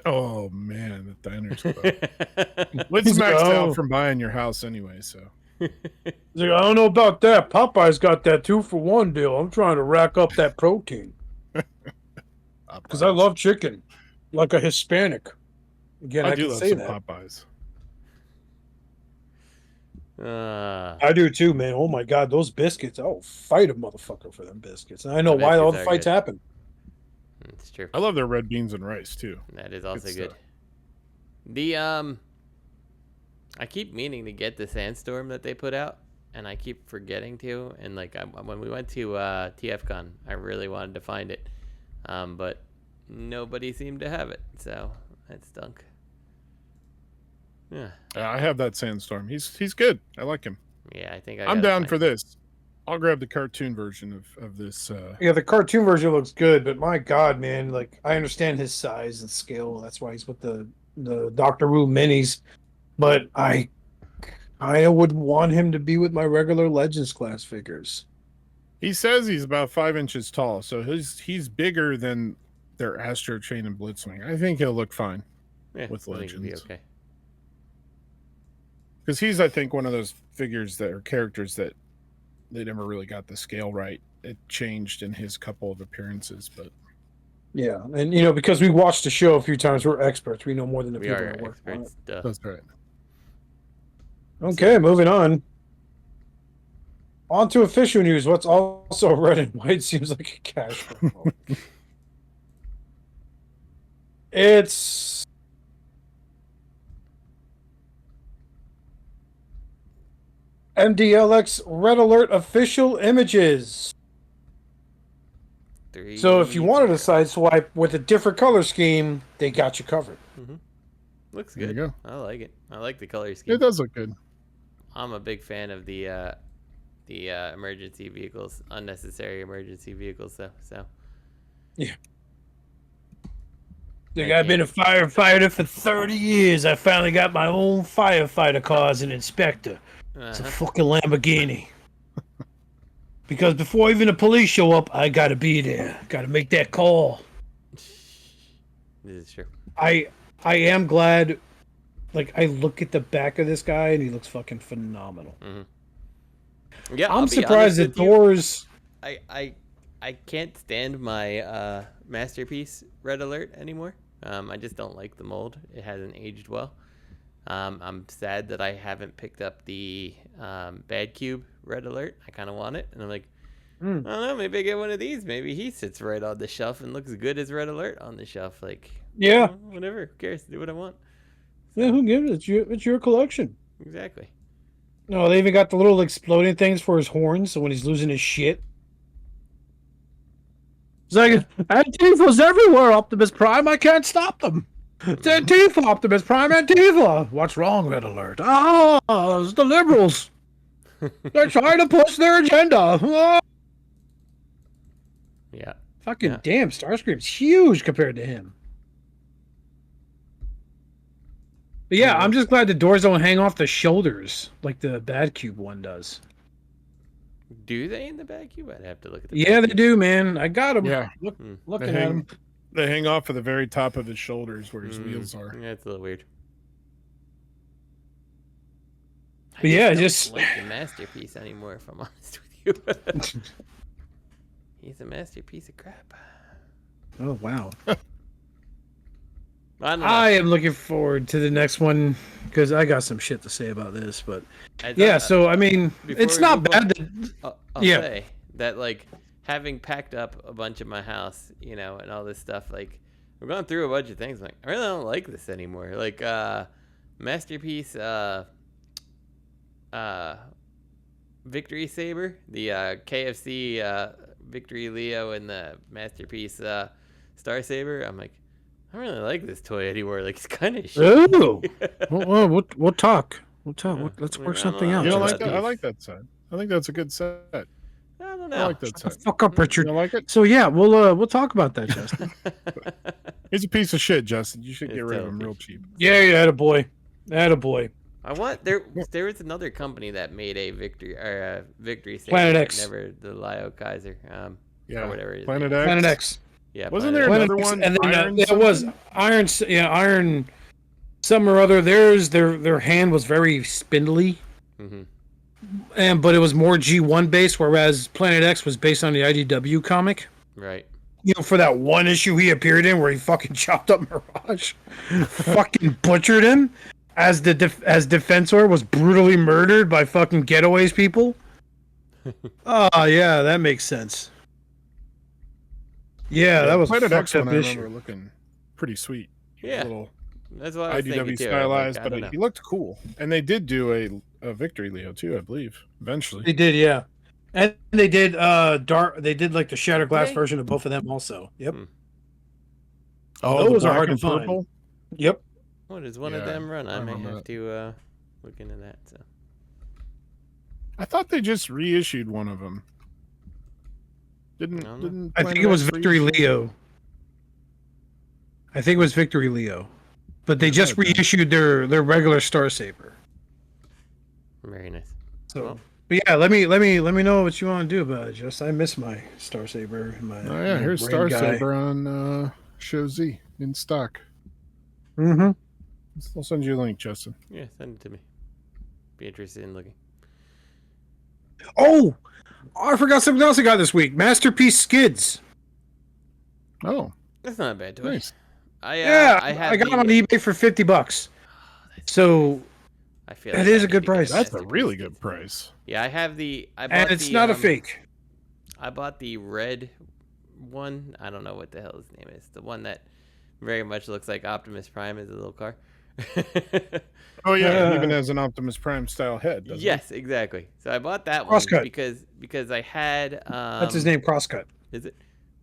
Oh man, the Diners Club. Let's maxed out from buying your house anyway, so. He's like, I don't know about that. Popeye's got that 2-for-1 deal. I'm trying to rack up that protein. Because I love chicken. Like a Hispanic. Again, I do can love say some that. Popeyes. I do too, man. Oh my god, those biscuits. I'll fight a motherfucker for them biscuits. And I know The why all biscuits the are fights good. happen. It's true. I love their red beans and rice too. That is also Good good. stuff. The I keep meaning to get the Sandstorm that they put out, and I keep forgetting to. And like when we went to TFCon, I really wanted to find it, but nobody seemed to have it, so that stunk. Yeah, I have that Sandstorm. He's good. I like him. yeah. I think I'm gotta down find for it. this. I'll grab the cartoon version of this. Yeah, the cartoon version looks good, but my god, man, like I understand his size and scale. That's why he's with the Doctor Wu minis. But I would want him to be with my regular Legends class figures. He says he's about 5 inches tall, so he's bigger than their Astro Chain and Blitzwing. I think he'll look fine Yeah, with I think it'll be Legends. okay. Because he's, I think, one of those figures that are characters that they never really got the scale right. It changed in his couple of appearances, but Yeah, and because we watched the show a few times, we're experts. We know more than the We people are that work on it. experts. Duh. that's right. Okay, moving on. On to official news. What's also red and white seems like a cash flow. It's MDLX Red Alert official images. So if you wanted a side swipe with a different color scheme, they got you covered. Looks There you good. go. I like it. I like the color scheme. It does look good. I'm a big fan of the emergency vehicles, unnecessary emergency vehicles. So Yeah. Like, I've been a firefighter for 30 years. I finally got my own firefighter car as an inspector. It's a fucking Lamborghini. Because before even the police show up, I gotta be there. Gotta make that call. This is true. I am glad. Like, I look at the back of this guy and he looks fucking phenomenal. Yeah, I'm surprised the doors. I can't stand my masterpiece Red Alert anymore. I just don't like the mold. It hasn't aged well. I'm sad that I haven't picked up the Bad Cube Red Alert. I kind of want it, and I'm like, I don't know. Maybe I get one of these. Maybe he sits right on the shelf and looks good as Red Alert on the shelf. Like, Yeah. Whatever. Who cares? Do what I want. Yeah, who gives it? It's your collection. Exactly. No, they even got the little exploding things for his horns, so when he's losing his shit. It's like, Antifa's everywhere, Optimus Prime. I can't stop them. It's Antifa, Optimus Prime, Antifa. What's wrong, Red Alert? It's the liberals. They're trying to push their agenda. Yeah. Fucking damn, Starscream's huge compared to him. But yeah, I'm just glad the doors don't hang off the shoulders like the Bad Cube one does. Do they in the Bad Cube? I'd have to look at the Yeah, Bad they Cube. do, man. I got them. Yeah. Looking at them. They hang off at the very top of his shoulders where his wheels are. Yeah, it's a little weird. But yeah, don't just like the masterpiece anymore. If I'm honest with you, he's a masterpiece of crap. oh wow. I don't know. I am looking forward to the next one because I got some shit to say about this. But yeah, so I mean, before it's we not move bad. on, That, I'll yeah. say that, like, having packed up a bunch of my house, and all this stuff, like, we're going through a bunch of things. I'm like, I really don't like this anymore. Like, masterpiece, Victory Saber, the KFC Victory Leo, and the masterpiece Star Saber. I'm like, I don't really like this toy anymore. Like, it's kind of shit. Ooh. We'll talk. We'll talk. Let's work I something don't out. You know don't like about that? I these. like that set. I think that's a good set. I don't I know. like that Shut the set. fuck up, You Richard. don't like it? So yeah, we'll talk about that, Justin. He's a piece of shit, Justin. You should It's get rid of him totally real cheap. yeah, attaboy. Attaboy. I want there was another company that made a victory Saber, Planet but X. Never the Lio Kaiser, Yeah. or whatever. It is. Planet X. Planet X. Yeah, Wasn't Planet there X. another Planet X, one? and then Iron it was something? Iron. Yeah, Iron. Some or other. Their hand was very spindly, but it was more G1 based, whereas Planet X was based on the IDW comic. Right. For that one issue he appeared in where he fucking chopped up Mirage, fucking butchered him as as Defensor was brutally murdered by fucking Getaways people. Oh yeah, that makes sense. Yeah, that was a Planet X fucked one. up I issue. remember looking pretty sweet. He was Yeah. a little That's what I was thinking IDW too. stylized, I don't but know. he looked cool. And they did do a Victory Leo too, I believe. Eventually. They did, yeah. And they did they did like the Shattered Glass They- version of both of them also. Yep. Oh, Those the are hard black to and find. purple? Yep. What does one of Yeah, them run? I I may remember have to look into that. So I thought they just reissued one of them. Didn't I don't know. didn't I think Planet it was X Victory reissue? Leo. I think it was Victory Leo. But they Yeah, just might have been. reissued their regular Star Saber. very nice. So Well. but yeah, let me know what you want to do about it. Just I miss my Star Saber. My Oh yeah, here's Star Saber on Show Z in stock. Mm-hmm. I'll send you a link, Justin. Yeah, send it to me. Be interested in looking. Oh, I forgot something else I got this week. Masterpiece skids. Oh, That's not a bad toy. nice. I I got them on eBay for $50. So I feel that like is I a good need to get price. That's a Masterpiece really Skids. good price. Yeah, I have the. and it's not a fake. I bought the red one. I don't know what the hell his name is. The one that very much looks like Optimus Prime as a little car. Oh yeah, it Uh, even has an Optimus Prime style head. Doesn't Yes, exactly. So I bought that one Crosscut. because I had. That's his name, Crosscut. Is it?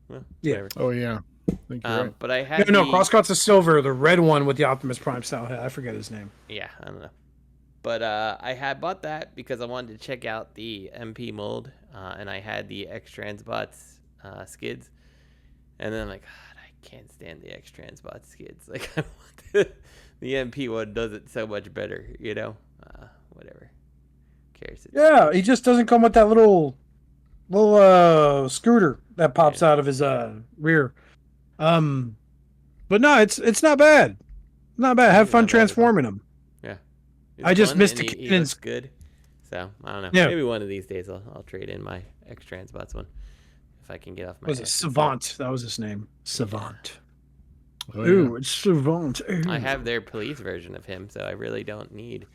Well, Yeah. whatever. it? Oh yeah, I think you're right. But I had No, the- Crosscut's a silver. The red one with the Optimus Prime style head. I forget his name. Yeah, I don't know. But I had bought that because I wanted to check out the MP mold, and I had the X-Transbots skids, and then I'm like, God, I can't stand the X-Transbot skids. Like, I want the MP one does it so much better, you know. Whatever. Who cares? Yeah, he just doesn't come with that little scooter that pops out of his rear. But no, it's not bad. Not bad. Have He's fun not bad at all. transforming him. It's I just fun, missed and the he cannons. looks good. So I don't know. Yeah. Maybe one of these days I'll trade in my X-Transbots one if I can get off my. Was it ass. Savant? That was his name. Savant. Oh, yeah. Ooh, it's Savant. Ooh. I have their police version of him, so I really don't need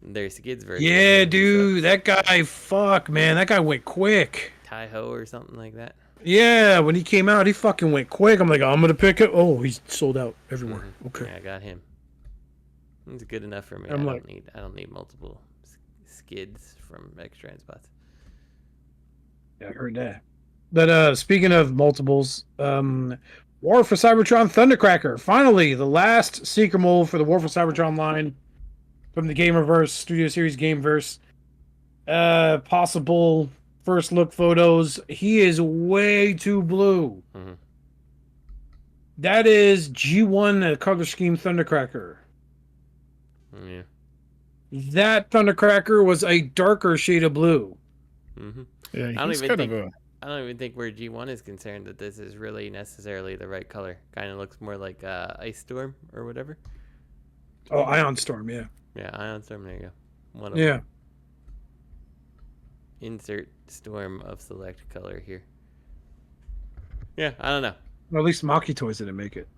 their skids version. of Yeah, him, dude, so that guy. Fuck, man, that guy went quick. Tai-Ho or something like that. Yeah, when he came out, he fucking went quick. I'm like, I'm gonna pick it. Oh, he's sold out everywhere. Okay. Yeah, I got him. It's good enough for me. I'm I like- don't need multiple skids from X-Transbots. Yeah, I heard that. But speaking of multiples, War for Cybertron Thundercracker. Finally, the last Seeker mold for the War for Cybertron line from the Gamerverse, Studio Series Gameverse. Possible first look photos. He is way too blue. Mhm. That is G1 color scheme Thundercracker. Yeah. That Thundercracker was a darker shade of blue. hmm Yeah, don't he's even kind of think- I don't even think where G1 is concerned that this is really necessarily the right color. Kind of looks more like Ice Storm or whatever. Oh, Ion Storm, yeah. Yeah, Ion Storm. There you go. One of Yeah. them. Insert Storm of select color here. Yeah, I don't know. Well, at least Maki Toys didn't make it.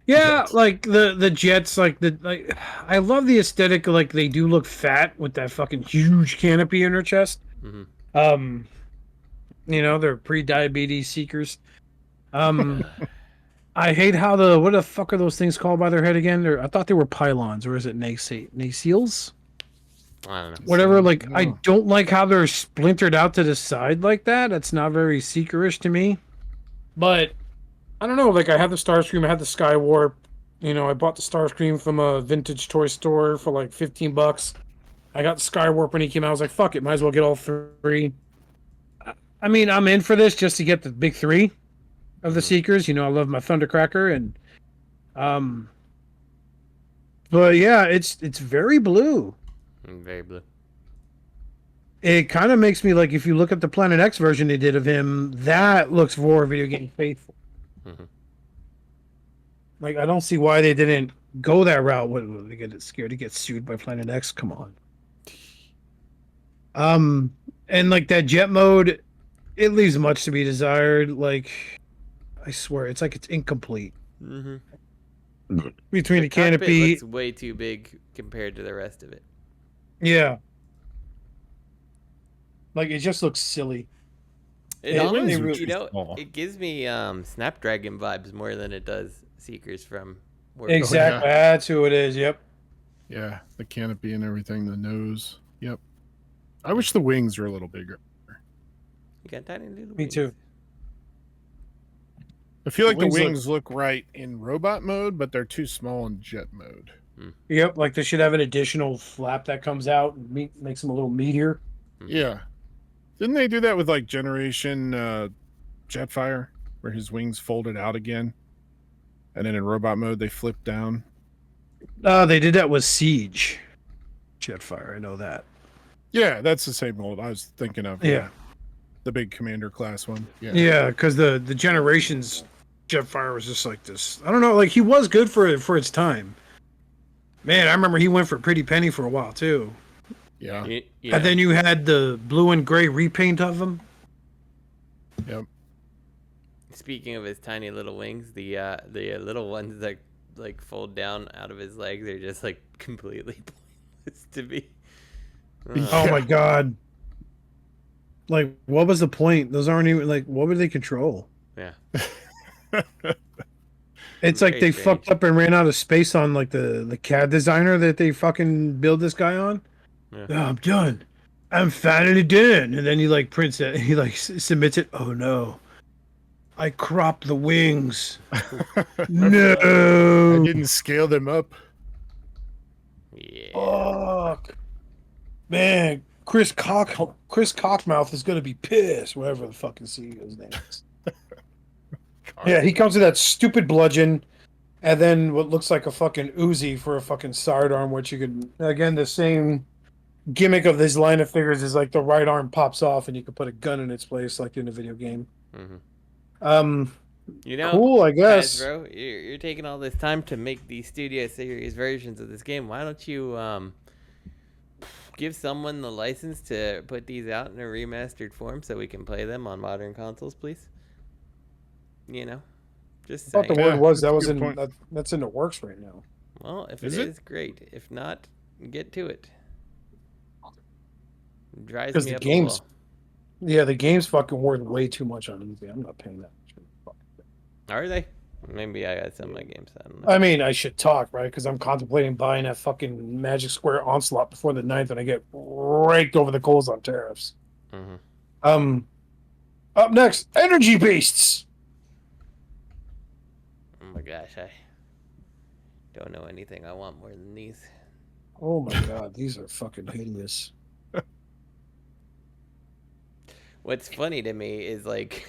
Yeah, like the jets, like I love the aesthetic. Like they do look fat with that fucking huge canopy in their chest. Mhm. You know, they're pre-diabetes seekers. I hate how what the fuck are those things called by their head again? I thought they were pylons, or is it nacelles? I don't know. Whatever. Like I no. don't like how they're splintered out to the side like that. It's not very seekerish to me. But I don't know. Like I have the Starscream, I have the Skywarp. You know, I bought the Starscream from a vintage toy store for like $15. I got the Skywarp when he came out. I was like, fuck it, might as well get all three. I mean, I'm in for this just to get the big three of the Seekers. You know, I love my Thundercracker and but yeah, it's very blue. Very blue. It kind of makes me like, if you look at the Planet X version they did of him, that looks more video game faithful. Mhm. Like, I don't see why they didn't go that route. What, they get scared to get sued by Planet X? Come on. And like that jet mode, it leaves much to be desired. Like, I swear, it's like it's incomplete Mm-hmm. between the Cockpit canopy. looks way too big compared to the rest of it. Yeah. Like, it just looks silly. It Yeah, almost, they you really know, small. it gives me Snapdragon vibes more than it does Seekers from. Exactly. That's who it is. Yep. Yeah, the canopy and everything, the nose. Yep. I wish the wings were a little bigger. You got tiny little Me wings. too. I feel like the wings look- wings look right in robot mode, but they're too small in jet mode. Yep. Like, they should have an additional flap that comes out and makes them a little meatier. Yeah. Didn't they do that with like Generation Jetfire, where his wings folded out again? And then in robot mode, they flipped down? They did that with Siege Jetfire. I know that. Yeah, that's the same mold I was thinking of. Yeah. The big commander class one. Yeah. Yeah, because the Generations Jetfire was just like this. I don't know. Like, he was good for its time. Man, I remember he went for a pretty penny for a while too. Yeah. Yeah. And then you had the blue and gray repaint of him. Yep. Speaking of his tiny little wings, the little ones that like fold down out of his legs are just like completely pointless to me. Oh my god. Like, what was the point? Those aren't even like, what would they control? Yeah. It's like Very they strange. fucked up and ran out of space on like the CAD designer that they fucking build this guy on. Yeah. Oh, I'm done. I'm finally done. And then he like prints it. He like submits it. Oh no, I cropped the wings. I No. didn't scale them up. Yeah. Fuck. Man, Chris Cockmouth is gonna be pissed. Whatever the fucking CEO's name is. Yeah, he comes with that stupid bludgeon, and then what looks like a fucking Uzi for a fucking sidearm, which you could again the same gimmick of this line of figures is like the right arm pops off and you can put a gun in its place, like in a video game. Mm-hmm. You know, Cool, I guess. Bro, you're taking all this time to make these Studio Series versions of this game. Why don't you give someone the license to put these out in a remastered form so we can play them on modern consoles, please? You know, just I thought saying. the word was that's that a was good in point. that's in the works right now. Well, if Is it it? is, great. If not, get to it. Drives Because me the up game's a wall. yeah, the game's fucking worth way too much on eBay. I'm not paying that much. Are they? Maybe I got some of my games. I don't know. I mean, I should talk, right? Because I'm contemplating buying that fucking Magic Square Onslaught before the 9th, and I get raked over the coals on tariffs. Mm-hmm. Up next, Energy Beasts. Oh my gosh, I don't know anything I want more than these. Oh my god, these are fucking hideous. What's funny to me is like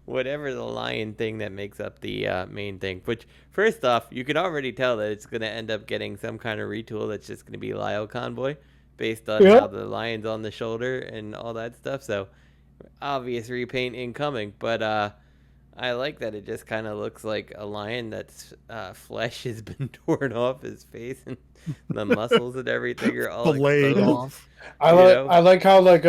whatever the lion thing that makes up the main thing. Which, first off, you can already tell that it's going to end up getting some kind of retool that's just going to be Lyle Convoy based on how the lion's on the shoulder and all that stuff. So, obvious repaint incoming. But I like that it just kind of looks like a lion that's flesh has been torn off his face and the muscles and everything are all Filleted exposed. off. I You like know? I like how like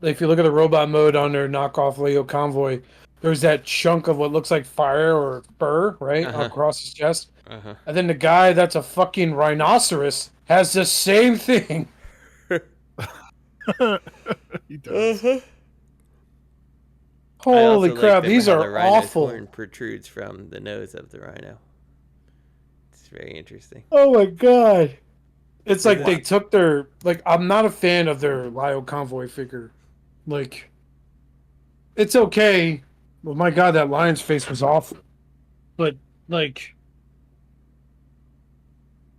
if you look at the robot mode on their knockoff Leo Convoy, there's that chunk of what looks like fire or fur right across his chest, and then the guy that's a fucking rhinoceros has the same thing. He does. I also Holy like crap, that these how are the rhino's awful. horn protrudes from the nose of the rhino. It's very interesting. Oh my god. It's like they took their like I'm not a fan of their Lyle Convoy figure. Like it's okay. Well my god, that lion's face was awful. But like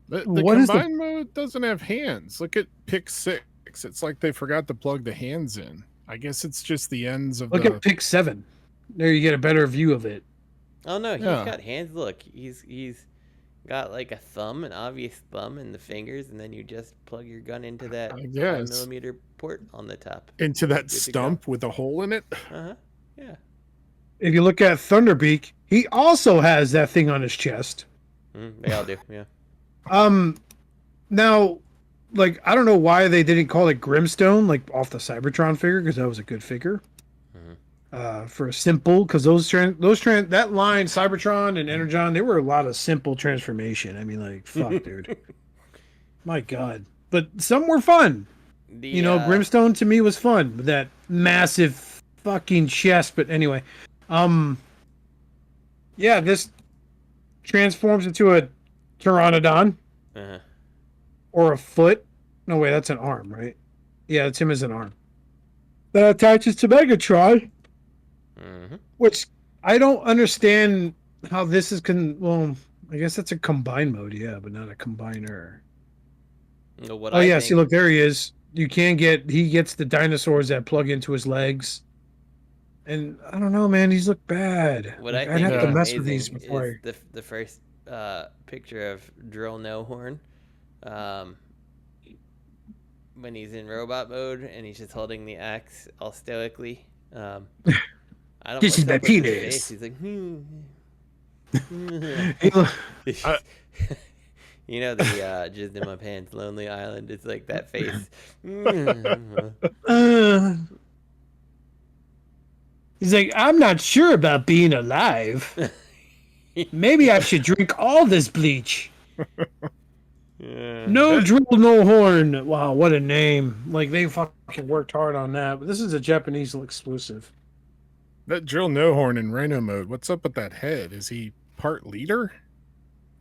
The What is the- combined mode doesn't have hands. Look at pick 6. It's like they forgot to plug the hands in. I guess it's just the ends of look the. at pick 7. There you get a better view of it. Oh no, he's Yeah. got hands. Look, he's got like a thumb, an obvious thumb in the fingers, and then you just plug your gun into that I 5mm guess. port on the top. Into that Good to go. stump with a hole in it. Yeah. If you look at Thunderbeak, he also has that thing on his chest. They all do. Yeah. Now, like I don't know why they didn't call it Grimstone, like off the Cybertron figure, because that was a good figure. For a simple, because that line Cybertron and Energon, they were a lot of simple transformation. I mean, like fuck, dude. My god, but some were fun. The, Grimstone to me was fun with that massive fucking chest. But anyway, yeah, this transforms into a Pteranodon. Or a foot. No, wait, that's an arm, right? Yeah, it's him as an arm. That attaches to Megatron. Which I don't understand how this is well, I guess that's a combined mode, yeah, but not a combiner. See, look, there he is. He gets the dinosaurs that plug into his legs. And I don't know, man, these look bad. What Like, I I'd think have is to mess with amazing these before is the first picture of Drill No Horn. When he's in robot mode and he's just holding the axe all stoically. I don't This is what's my up with his penis. face? He's like, He look- You know the Jizz in My Pants, Lonely Island. It's like that face. He's like, I'm not sure about being alive. Maybe I should drink all this bleach. Yeah. No drill, no horn. Wow, what a name. Like, they fucking worked hard on that. But this is a Japanese exclusive. That drill no horn in Rhino mode. What's up with that head? Is he part leader?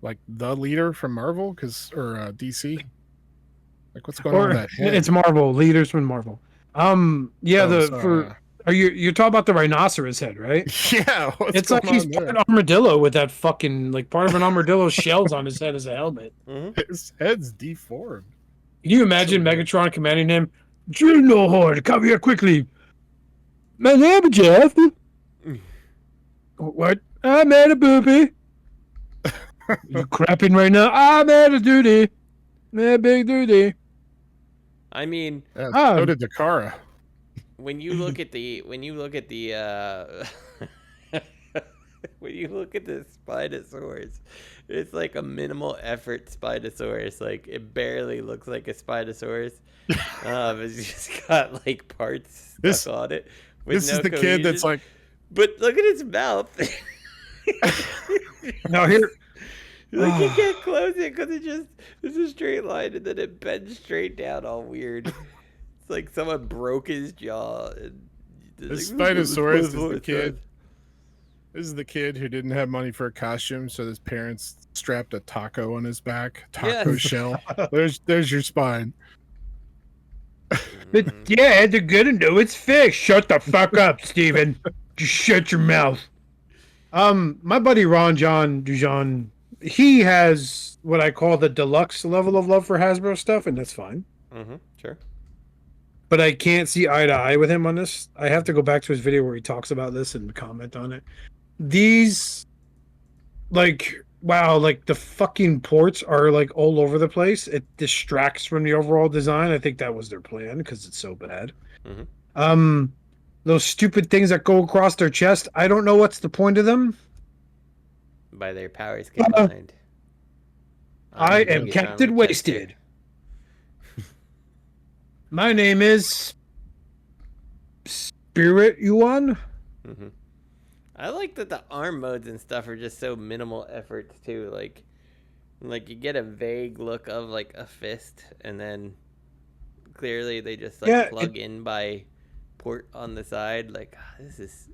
Like the leader from Marvel? Or DC? Like, what's going on with that head? It's Marvel. Leaders from Marvel. You're talking about the rhinoceros head, right? Yeah. It's like he's part armadillo with that fucking, like, part of an armadillo's shells on his head as a helmet. Mm-hmm. His head's deformed. Can you imagine Megatron commanding him, drill no horn, come here quickly. My name is Jeff. What? I'm at a booby. You crapping right now? I'm at a duty. Man, big duty. I mean, so did Dakara. when you look at the when you look at the Spinosaurus, it's like a minimal effort Spinosaurus. Like, it barely looks like a Spinosaurus. It's just got like parts stuck on it. This is the kid that's like, but look at his mouth. Now here, like, you can't close it because it's a straight line and then it bends straight down all weird. It's like someone broke his jaw. And this Spinosaurus is the kid. This is the kid who didn't have money for a costume, so his parents strapped a taco on his back, shell. There's your spine. but yeah, they're gonna know it's fish. Shut the fuck up, Steven. Just shut your mouth. My buddy Ron Dujon, he has what I call the deluxe level of love for Hasbro stuff, and that's fine. Mm-hmm, sure. But I can't see eye to eye with him on this. I have to go back to his video where he talks about this and comment on it. These, like, wow, like the fucking ports are like all over the place. It distracts from the overall design. I think that was their plan because it's so bad. Mm-hmm. Those stupid things that go across their chest, I don't know what's the point of them. By their powers combined. I am Captain Wasted. My name is Spirit Yuan. Mm-hmm. I like that the arm modes and stuff are just so minimal efforts too. Like you get a vague look of like a fist, and then clearly they just like plug in by port on the side. Like, this is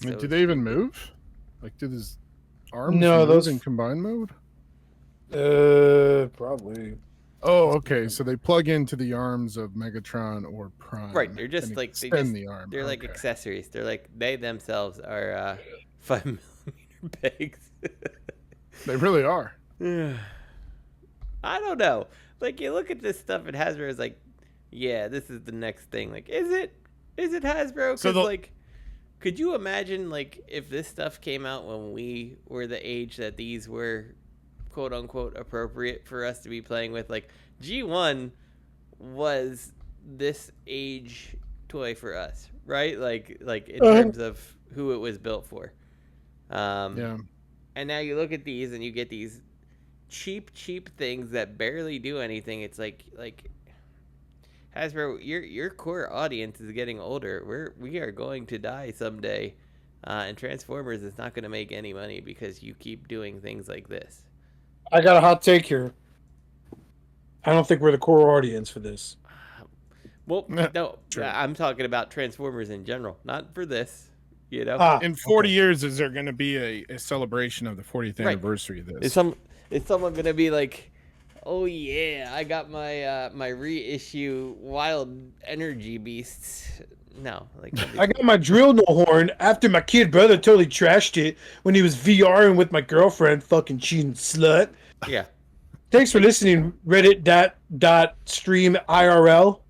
so. Do they even move? Like, do his arms those in combined mode? Probably. Oh, okay. So they plug into the arms of Megatron or Prime. Right. They're just like the arm. They're like accessories. They're like they themselves are 5mm pegs. They really are. I don't know. Like, you look at this stuff at Hasbro, it's like, yeah, this is the next thing. Like, is it Hasbro? Because like, could you imagine like if this stuff came out when we were the age that these were quote unquote appropriate for us to be playing with? Like, G1 was this age toy for us, right? Like in terms of who it was built for. Yeah. And now you look at these and you get these cheap things that barely do anything. It's like Hasbro, your core audience is getting older. We are going to die someday, and Transformers is not going to make any money because you keep doing things like this. I got a hot take here. I don't think we're the core audience for this. Well, no, true. I'm talking about Transformers in general, not for this. You know, in 40 years, is there going to be a celebration of the 40th anniversary of this? Is someone going to be like, oh yeah, I got my my reissue Wild Energy Beasts? No, like, I got my drill no horn after my kid brother totally trashed it when he was VRing with my girlfriend, fucking cheating slut. Yeah. Thanks for listening, Reddit.stream IRL.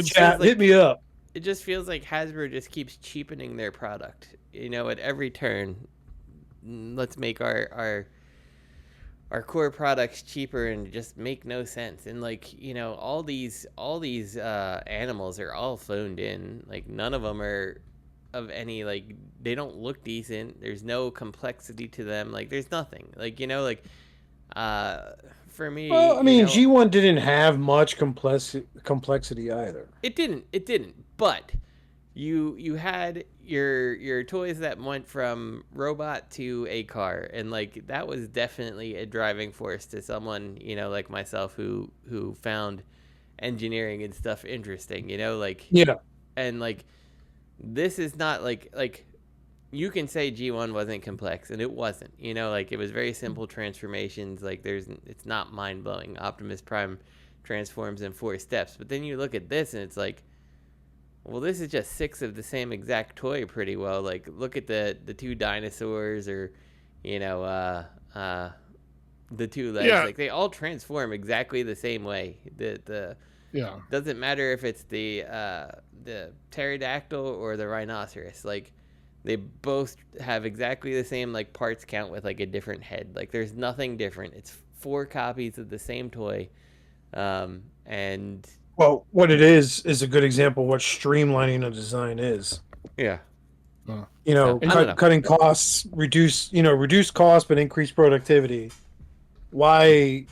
Chat, hit me up. It just feels like Hasbro just keeps cheapening their product. You know, at every turn, let's make our core products cheaper and just make no sense. And like, you know, all these animals are all phoned in. Like, none of them are of any, like, they don't look decent. There's no complexity to them. Like, there's nothing. Like, you know, like, for me, Well, I mean, you know, G1 didn't have much complexity either. it didn't. But you had your toys that went from robot to a car, and like that was definitely a driving force to someone, you know, like myself who found engineering and stuff interesting, you know, like, Yeah. and like this is not like you can say G1 wasn't complex, and it wasn't, you know, like it was very simple transformations. Like it's not mind blowing. Optimus Prime transforms in 4 steps, but then you look at this and it's like, well, this is just 6 of the same exact toy pretty well. Like, look at the 2 dinosaurs, or, you know, the 2 legs. Yeah. Like, they all transform exactly the same way. The Yeah. doesn't matter if it's the pterodactyl or the rhinoceros. Like, they both have exactly the same, like, parts count with, like, a different head. Like, there's nothing different. It's 4 copies of the same toy. And... Well, what it is a good example of what streamlining a design is. yeah. You know, cutting costs, reduce costs, but increase productivity. Why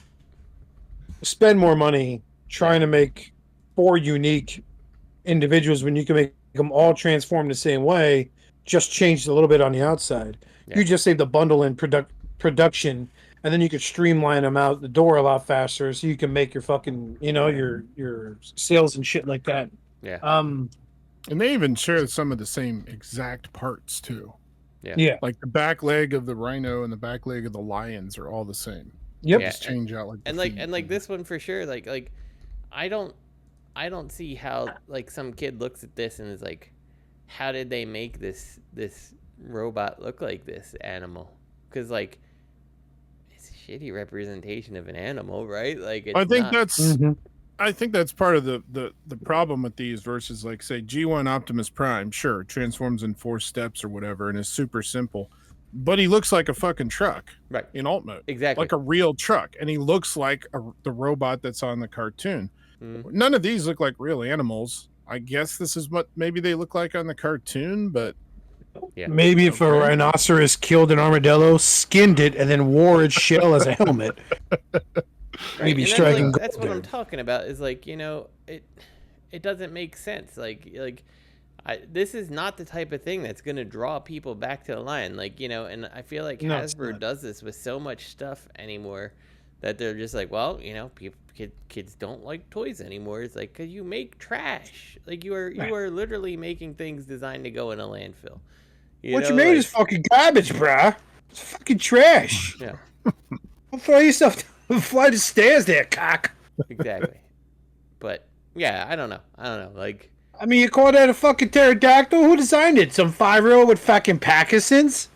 spend more money trying to make 4 unique individuals when you can make them all transform the same way? Just change a little bit on the outside. Yeah. You just save the bundle in production, and then you could streamline them out the door a lot faster, so you can make your fucking, you know, your sales and shit like that. Yeah. And they even share some of the same exact parts too. Yeah. Like the back leg of the rhino and the back leg of the lions are all the same. Yep. Yeah. Just change out like the feet. And like this one for sure. Like I don't see how, like, some kid looks at this and is like, how did they make this robot look like this animal? Because, like, it's a shitty representation of an animal, right? Like, it's I think not... that's Mhm. I think that's part of the problem with these versus, like, say, G1 Optimus Prime. Sure, transforms in 4 steps or whatever and is super simple, but he looks like a fucking truck, right, in alt mode, exactly, like a real truck, and he looks like the robot that's on the cartoon. None of these look like real animals. I guess this is what maybe they look like on the cartoon, but yeah, maybe if a rhinoceros killed an armadillo, skinned it, and then wore its shell as a helmet, maybe striking. That's what I'm talking about. Is, like, you know, it doesn't make sense. Like this is not the type of thing that's going to draw people back to the line. Like, you know, and I feel like Hasbro does this with so much stuff anymore that they're just like, well, you know, kids don't like toys anymore. It's like, because you make trash. Like, you are literally making things designed to go in a landfill. You made is fucking garbage, bruh. It's fucking trash. Yeah. Don't throw yourself down the flight of stairs there, cock. Exactly. But yeah, I don't know. Like, I mean, you call that a fucking pterodactyl? Who designed it? Some 5-year-old with fucking Parkinson's?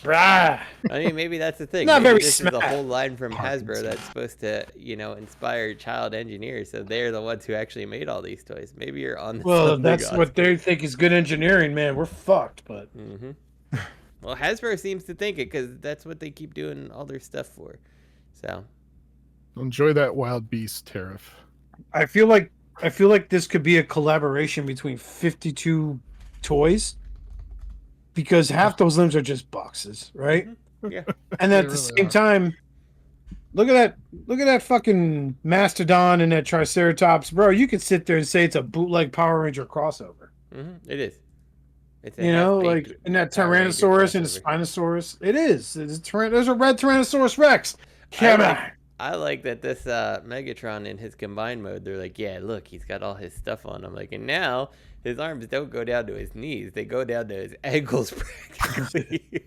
Bruh. I mean, maybe that's the thing. Not maybe very this smart. is a whole line from Hasbro that's supposed to, you know, inspire child engineers, so they're the ones who actually made all these toys. Maybe you're on the... Well, if that's what they think is good engineering, man, we're fucked, but... Well, Hasbro seems to think it, because that's what they keep doing all their stuff for. So... enjoy that wild beast tariff. I feel like this could be a collaboration between 52 toys, because half those limbs are just boxes, right? Yeah. And at the same time, look at that fucking Mastodon and that Triceratops, bro. You could sit there and say it's a bootleg Power Ranger crossover. It is. It's a You know, half-baked like in that Power Ranger Tyrannosaurus and the crossover. Spinosaurus. It is. There's a red Tyrannosaurus Rex. Come on. I like that this Megatron in his combined mode, they're like, yeah, look, he's got all his stuff on him. Like, and now his arms don't go down to his knees. They go down to his ankles practically.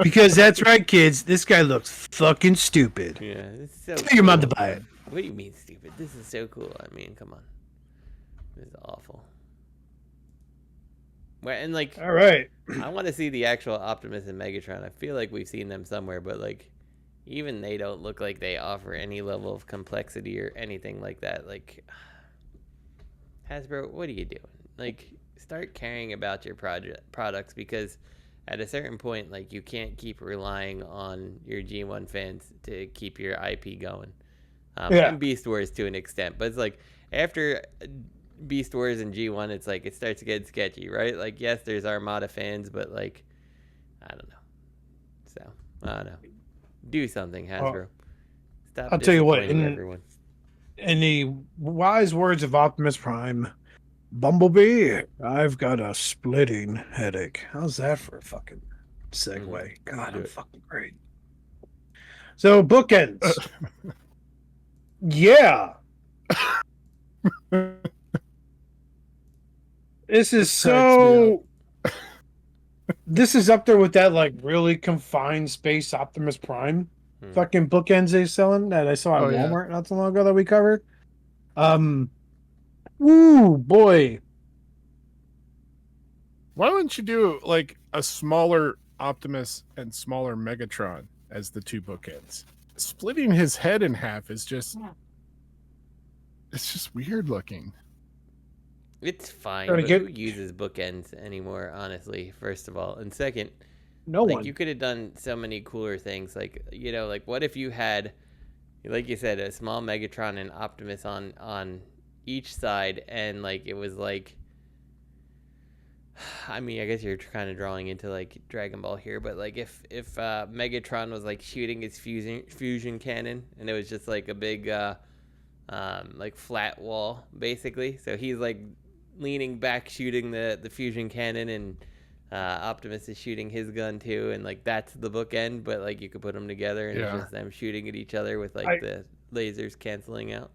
Because that's right, kids. This guy looks fucking stupid. Yeah, it's so Tell your mom to buy it. What do you mean stupid? This is so cool. I mean, come on. This is awful. Well, and like, All right. I want to see the actual Optimus and Megatron. I feel like we've seen them somewhere, but like, even they don't look like they offer any level of complexity or anything like that. Like, Hasbro, what are you doing? Like, start caring about your products, because at a certain point, like, you can't keep relying on your G1 fans to keep your IP going. And Beast Wars to an extent, but it's like, after Beast Wars and G1, it's like it starts to get sketchy, right? Like, yes, there's Armada fans, but like, I don't know. So I don't know. Do something, Hasbro. Stop. I'll tell you what. disappointing everyone. In the wise words of Optimus Prime, Bumblebee, I've got a splitting headache. How's that for a fucking segue? God, I'm fucking great. So, bookends. Yeah. This is so. This is up there with that, like, really confined space Optimus Prime fucking bookends they're selling that I saw at Walmart not so long ago that we covered. Ooh, boy. Why wouldn't you do like a smaller Optimus and smaller Megatron as the two bookends? Splitting his head in half is just, it's just weird looking. It's fine, but who uses bookends anymore, honestly, first of all? And second, no like, one. you could have done so many cooler things. Like, you know, like, what if you had, like you said, a small Megatron and Optimus on each side, and, like, it was like, I mean, I guess you're kind of drawing into, like, Dragon Ball here, but, like, if Megatron was, like, shooting his fusion cannon, and it was just, like, a big, like, flat wall, basically. So he's, like, leaning back shooting the fusion cannon, and Optimus is shooting his gun too, and like that's the bookend, but like you could put them together and it's just them shooting at each other with like the lasers canceling out,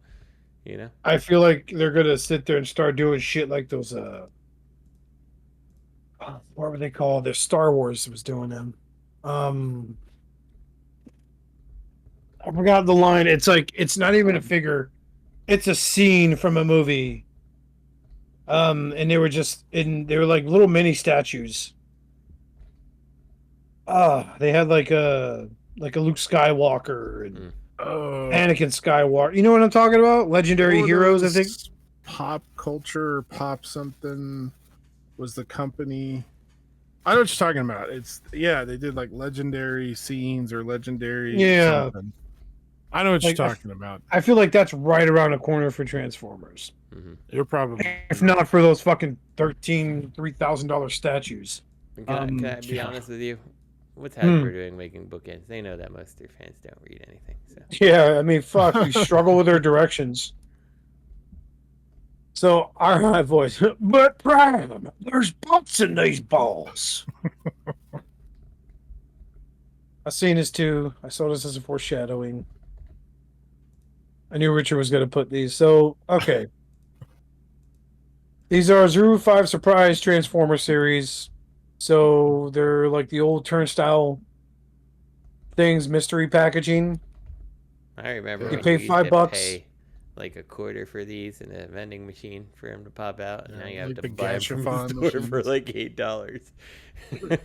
you know. I feel like they're gonna sit there and start doing shit like those what were they called? The Star Wars was doing them. I forgot the line. It's like it's not even a figure, it's a scene from a movie. And they were like little mini statues. They had like a Luke Skywalker and Anakin Skywalker. You know what I'm talking about? Legendary heroes, I think. Pop Culture, Pop something was the company. I know what you're talking about. It's they did like legendary scenes or legendary something. I know what you're talking about. I feel like that's right around the corner for Transformers. You're probably, if not for those fucking $3,000 statues. Can I be honest with you? What's Hasbro doing making bookends? They know that most of their fans don't read anything. So. Yeah, I mean, fuck, we struggle with their directions. So, Ironhide voice, but Prime, there's bumps in these balls. I've seen this too. I saw this as a foreshadowing. I knew Richard was going to put these. So, okay. These are Zuru 5 Surprise Transformer series. So they're like the old turnstile things, mystery packaging. I remember you pay $5. Pay like a quarter for these in a vending machine for them to pop out, and now you have like to the buy them from the store for like $8.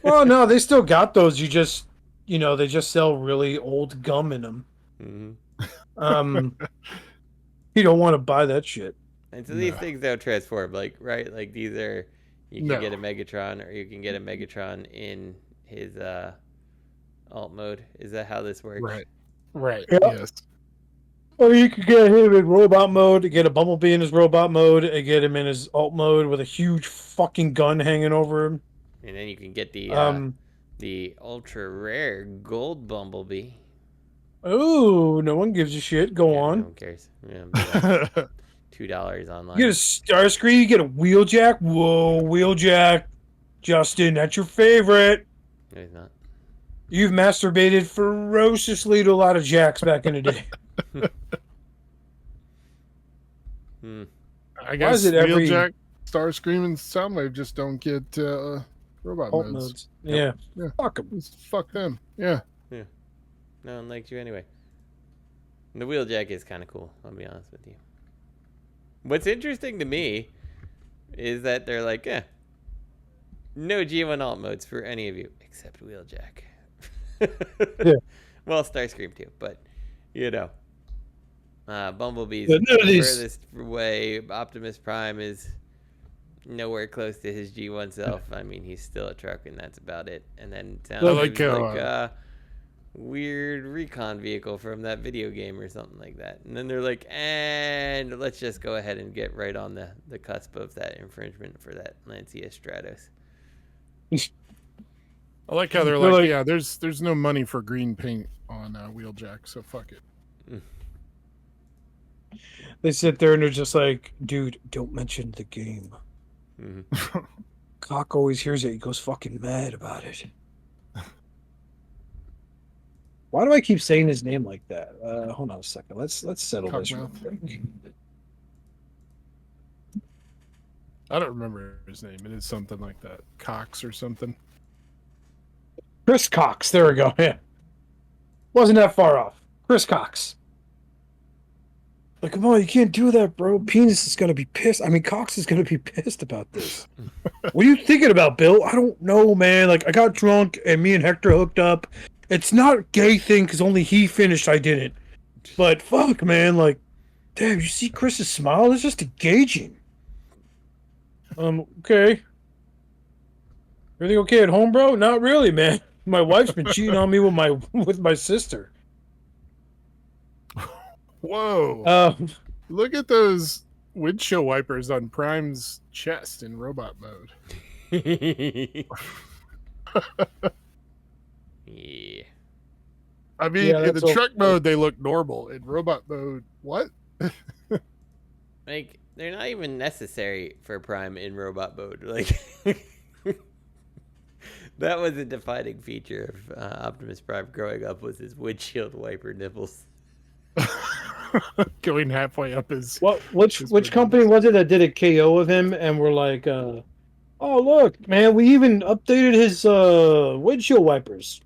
Well, no, they still got those. You just, they just sell really old gum in them. You don't want to buy that shit. And so these things don't transform, like, right? Like, these are, you can get a Megatron, or you can get a Megatron in his alt mode. Is that how this works? Right. Yeah. Yes. Or you could get him in robot mode, get a Bumblebee in his robot mode, and get him in his alt mode with a huge fucking gun hanging over him. And then you can get the ultra rare gold Bumblebee. Oh, no one gives a shit. Go on. No one cares. Yeah, $2 online. You get a Starscream, you get a Wheeljack. Whoa, Wheeljack. Justin, that's your favorite. No, he's not. You've masturbated ferociously to a lot of Jacks back in the day. I guess Wheeljack, Starscream, and Soundwave just don't get robot modes. Yeah. Fuck them. Fuck them. Yeah. No one likes you anyway. The Wheeljack is kind of cool, I'll be honest with you. What's interesting to me is that they're like, no G1 alt modes for any of you except Wheeljack. Well, Starscream too, but Bumblebee's furthest away. Optimus Prime is nowhere close to his G1 self. I mean, he's still a truck, and that's about it. And then sounds weird recon vehicle from that video game or something like that. And then they're like, and let's just go ahead and get right on the cusp of that infringement for that Lancia Stratos. I like how they're like, yeah, there's no money for green paint on Wheeljack, so fuck it. They sit there and they're just like, dude, don't mention the game. Mm-hmm. Cock always hears it. He goes fucking mad about it. Why do I keep saying his name like that? Hold on a second. Let's settle this real quick. I don't remember his name. It is something like that. Cox or something. Chris Cox. There we go. Yeah. Wasn't that far off. Chris Cox. Like, come on, you can't do that, bro. Penis is gonna be pissed. I mean, Cox is gonna be pissed about this. What are you thinking about, Bill? I don't know, man. Like, I got drunk and me and Hector hooked up. It's not a gay thing because only he finished. I didn't. But fuck, man. Like, damn, you see Chris's smile? It's just engaging. Okay. Everything okay at home, bro? Not really, man. My wife's been cheating on me with my sister. Whoa. Look at those windshield wipers on Prime's chest in robot mode. Yeah. I mean, in the truck mode, they look normal. In robot mode, what? Like, they're not even necessary for Prime in robot mode. Like, that was a defining feature of Optimus Prime growing up, was his windshield wiper nipples. Going halfway up his... Which company was it that did a KO of him and we're like, oh, look, man, we even updated his windshield wipers.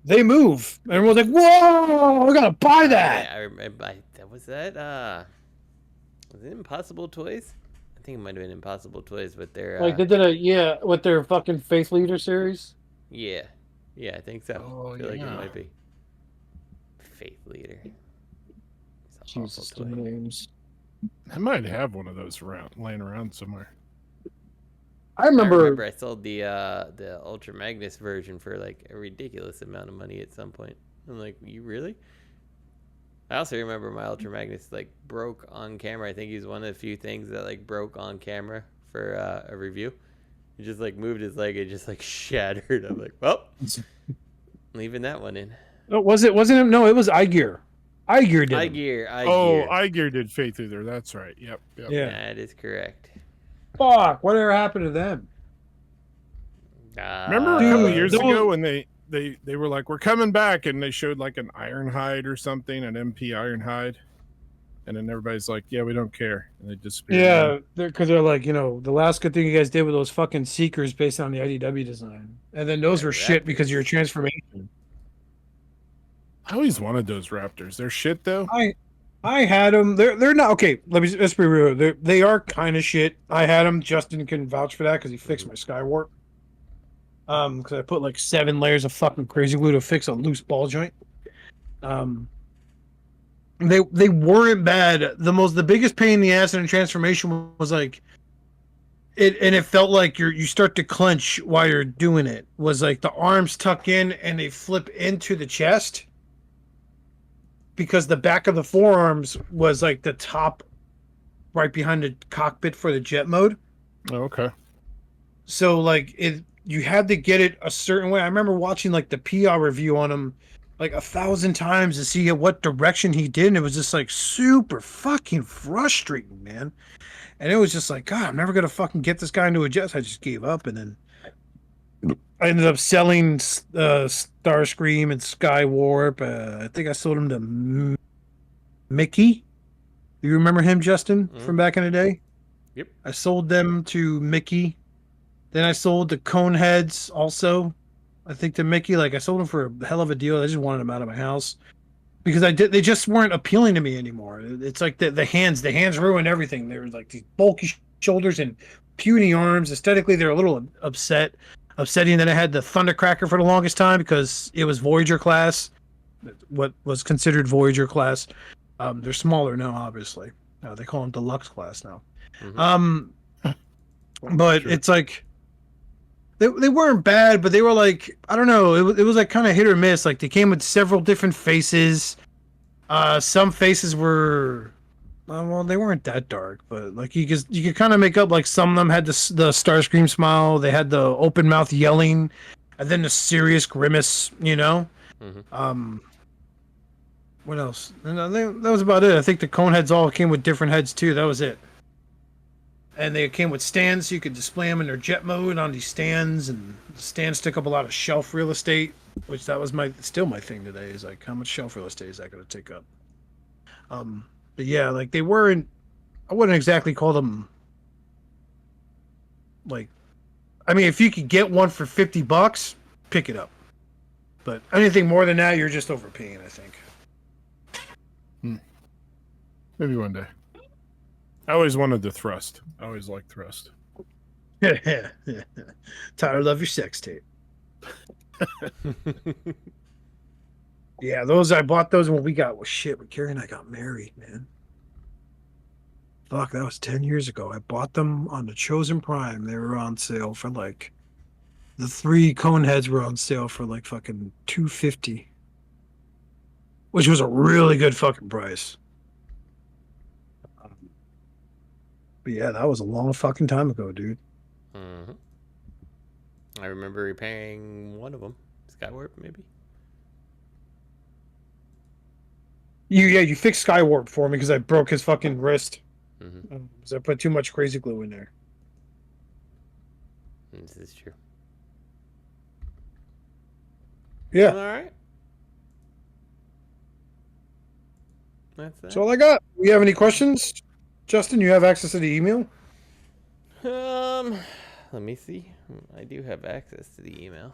They move. And we're like, whoa, we gotta buy that. I remember, was that, was it Impossible Toys? I think it might have been Impossible Toys with their... Like, they did with their fucking Faith Leader series? Yeah. Yeah, I think so. Oh, I feel like it might be. Faith Leader. Jesus, the names. I might have one of those laying around somewhere. I remember I sold the Ultra Magnus version for like a ridiculous amount of money at some point. I'm like, you really? I also remember my Ultra Magnus like broke on camera. I think he's one of the few things that like broke on camera for a review. He just like moved his leg and just like shattered. I'm like, well, leaving that one in. Oh, wasn't him? No, it was iGear. iGear did. iGear. Oh, iGear did Faith Leader. That's right. Yep. Yeah, that is correct. Fuck! Whatever happened to them? Remember a couple of years ago when they were like, we're coming back, and they showed like an Ironhide or something, an MP Ironhide, and then everybody's like, yeah, we don't care, and they disappeared. Yeah, because they're like, the last good thing you guys did with those fucking Seekers based on the IDW design, and then those were shit because of your transformation. I always wanted those Raptors. They're shit though. I had them. They're not okay. Let's be real. They are kind of shit. I had them. Justin can vouch for that because he fixed my Skywarp. Because I put like 7 layers of fucking crazy glue to fix a loose ball joint. They weren't bad. The biggest pain in the ass in a transformation was like it felt like you start to clench while you're doing it. Was like the arms tuck in and they flip into the chest. Because the back of the forearms was like the top right behind the cockpit for the jet mode. Oh, okay. So like you had to get it a certain way. I remember watching like the PR review on him like 1,000 times to see what direction he did. And it was just like super fucking frustrating, man. And it was just like, God, I'm never going to fucking get this guy into a jet. So I just gave up. And then I ended up selling Starscream and Skywarp. I think I sold him to Mickey. Do you remember him, Justin, from back in the day? Yep. I sold them to Mickey. Then I sold the Coneheads also, I think, to Mickey. Like, I sold them for a hell of a deal. I just wanted them out of my house. Because they just weren't appealing to me anymore. It's like the hands ruined everything. They were like these bulky shoulders and puny arms. Aesthetically, they're a little upsetting that I had the Thundercracker for the longest time because it was Voyager class, what was considered Voyager class. They're smaller now, obviously. They call them Deluxe class now. Mm-hmm. But sure. It's like They weren't bad, but they were like, I don't know, it was like kind of hit or miss. Like they came with several different faces. Some faces were, well, they weren't that dark, but like you could kind of make up like some of them had the Starscream smile, they had the open mouth yelling, and then the serious grimace. Mm-hmm. What else? And I think that was about it. I think the cone heads all came with different heads too. That was it. And they came with stands, so you could display them in their jet mode on these stands, and the stands took up a lot of shelf real estate, which that was still my thing today. Is like, how much shelf real estate is that going to take up? But yeah, like they weren't. I wouldn't exactly call them like. I mean, if you could get one for $50, pick it up. But anything more than that, you're just overpaying, I think. Maybe one day. I always wanted the thrust. I always liked thrust. Tyler, love your sex tape. Yeah, I bought those when we got, well, shit, when Carrie and I got married, man. Fuck, that was 10 years ago. I bought them on the Chosen Prime. They were on sale for like, the 3 cone heads were on sale for like fucking $250, which was a really good fucking price. But yeah, that was a long fucking time ago, dude. Mm-hmm. I remember repairing one of them. Skywarp, maybe? You fixed Skywarp for me because I broke his fucking wrist. Mm-hmm. Because I put too much crazy glue in there. This is true. Yeah. All right. That's all I got. Do you have any questions? Justin, you have access to the email? Let me see. I do have access to the email.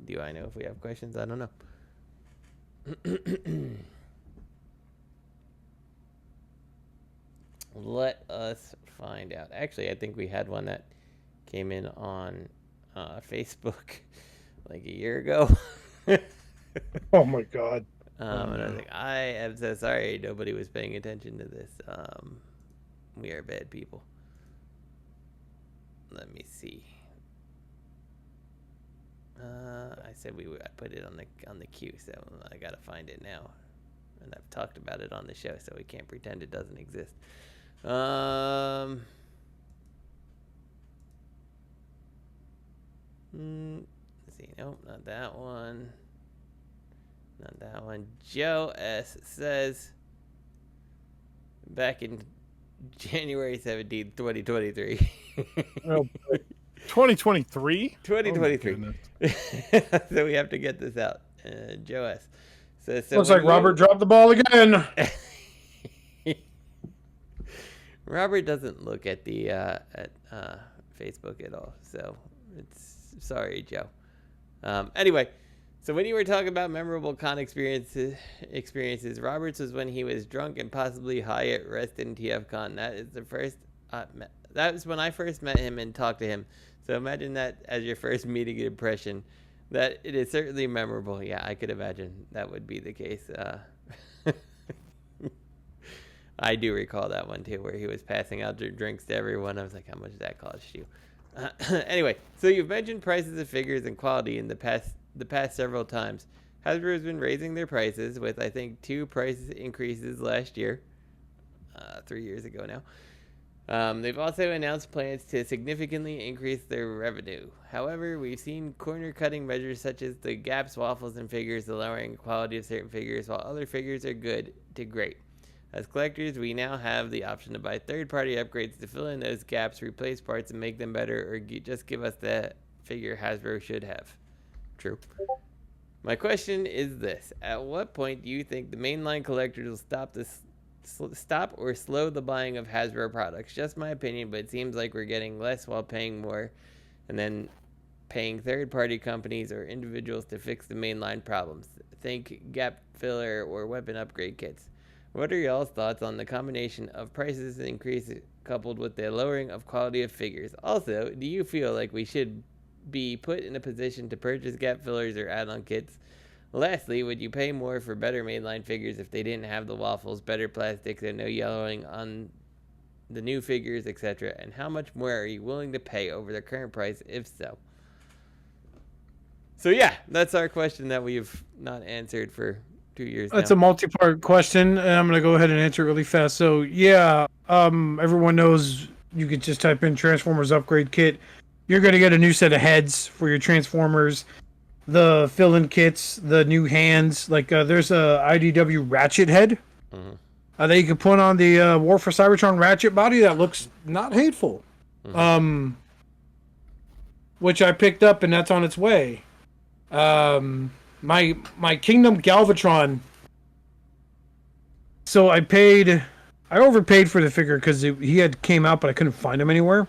Do I know if we have questions? I don't know. Let us find out. Actually, I think we had one that came in on Facebook like a year ago. Oh my god. And I was like, I am so sorry nobody was paying attention to this. We are bad people. Let me see. I said I put it on the queue, so I gotta find it now. And I've talked about it on the show, so we can't pretend it doesn't exist. Let's see. Nope, not that one. Not that one. Joe S says, back in January 17th, 2023. Oh, 2023? 2023. So we have to get this out. Joe S says, looks like Robert dropped the ball again. Robert doesn't look at the Facebook at all, so it's sorry, Joe. Anyway, so when you were talking about memorable con experiences, Robert's was when he was drunk and possibly high at Rest in TFCon. That is the first. That was when I first met him and talked to him. So imagine that as your first meeting impression. That it is certainly memorable. Yeah, I could imagine that would be the case. I do recall that one too, where he was passing out drinks to everyone. I was like, how much did that cost you? Anyway, so you've mentioned prices of figures and quality in the past several times. Hasbro has been raising their prices with, I think, 2 price increases last year, 3 years ago now. They've also announced plans to significantly increase their revenue. However, we've seen corner-cutting measures such as the gaps, waffles, and figures, the lowering quality of certain figures, while other figures are good to great. As collectors, we now have the option to buy third-party upgrades to fill in those gaps, replace parts, and make them better, or just give us the figure Hasbro should have. True. My question is this. At what point do you think the mainline collectors will stop or slow the buying of Hasbro products? Just my opinion, but it seems like we're getting less while paying more, and then paying third-party companies or individuals to fix the mainline problems. Think gap filler or weapon upgrade kits. What are y'all's thoughts on the combination of prices increase coupled with the lowering of quality of figures? Also, do you feel like we should be put in a position to purchase gap fillers or add-on kits? Lastly, would you pay more for better mainline figures if they didn't have the waffles, better plastics, and no yellowing on the new figures, etc.? And how much more are you willing to pay over the current price, if so? So yeah, that's our question that we've not answered for 2 years That's now. a multi-part question, and I'm gonna go ahead and answer it really fast. So yeah, everyone knows you could just type in Transformers upgrade kit. You're gonna get a new set of heads for your Transformers, the fill-in kits, the new hands. Like there's a IDW Ratchet head that you can put on the War for Cybertron Ratchet body that looks not hateful. Which I picked up, and that's on its way. My Kingdom Galvatron. So I overpaid for the figure because he had came out, but I couldn't find him anywhere.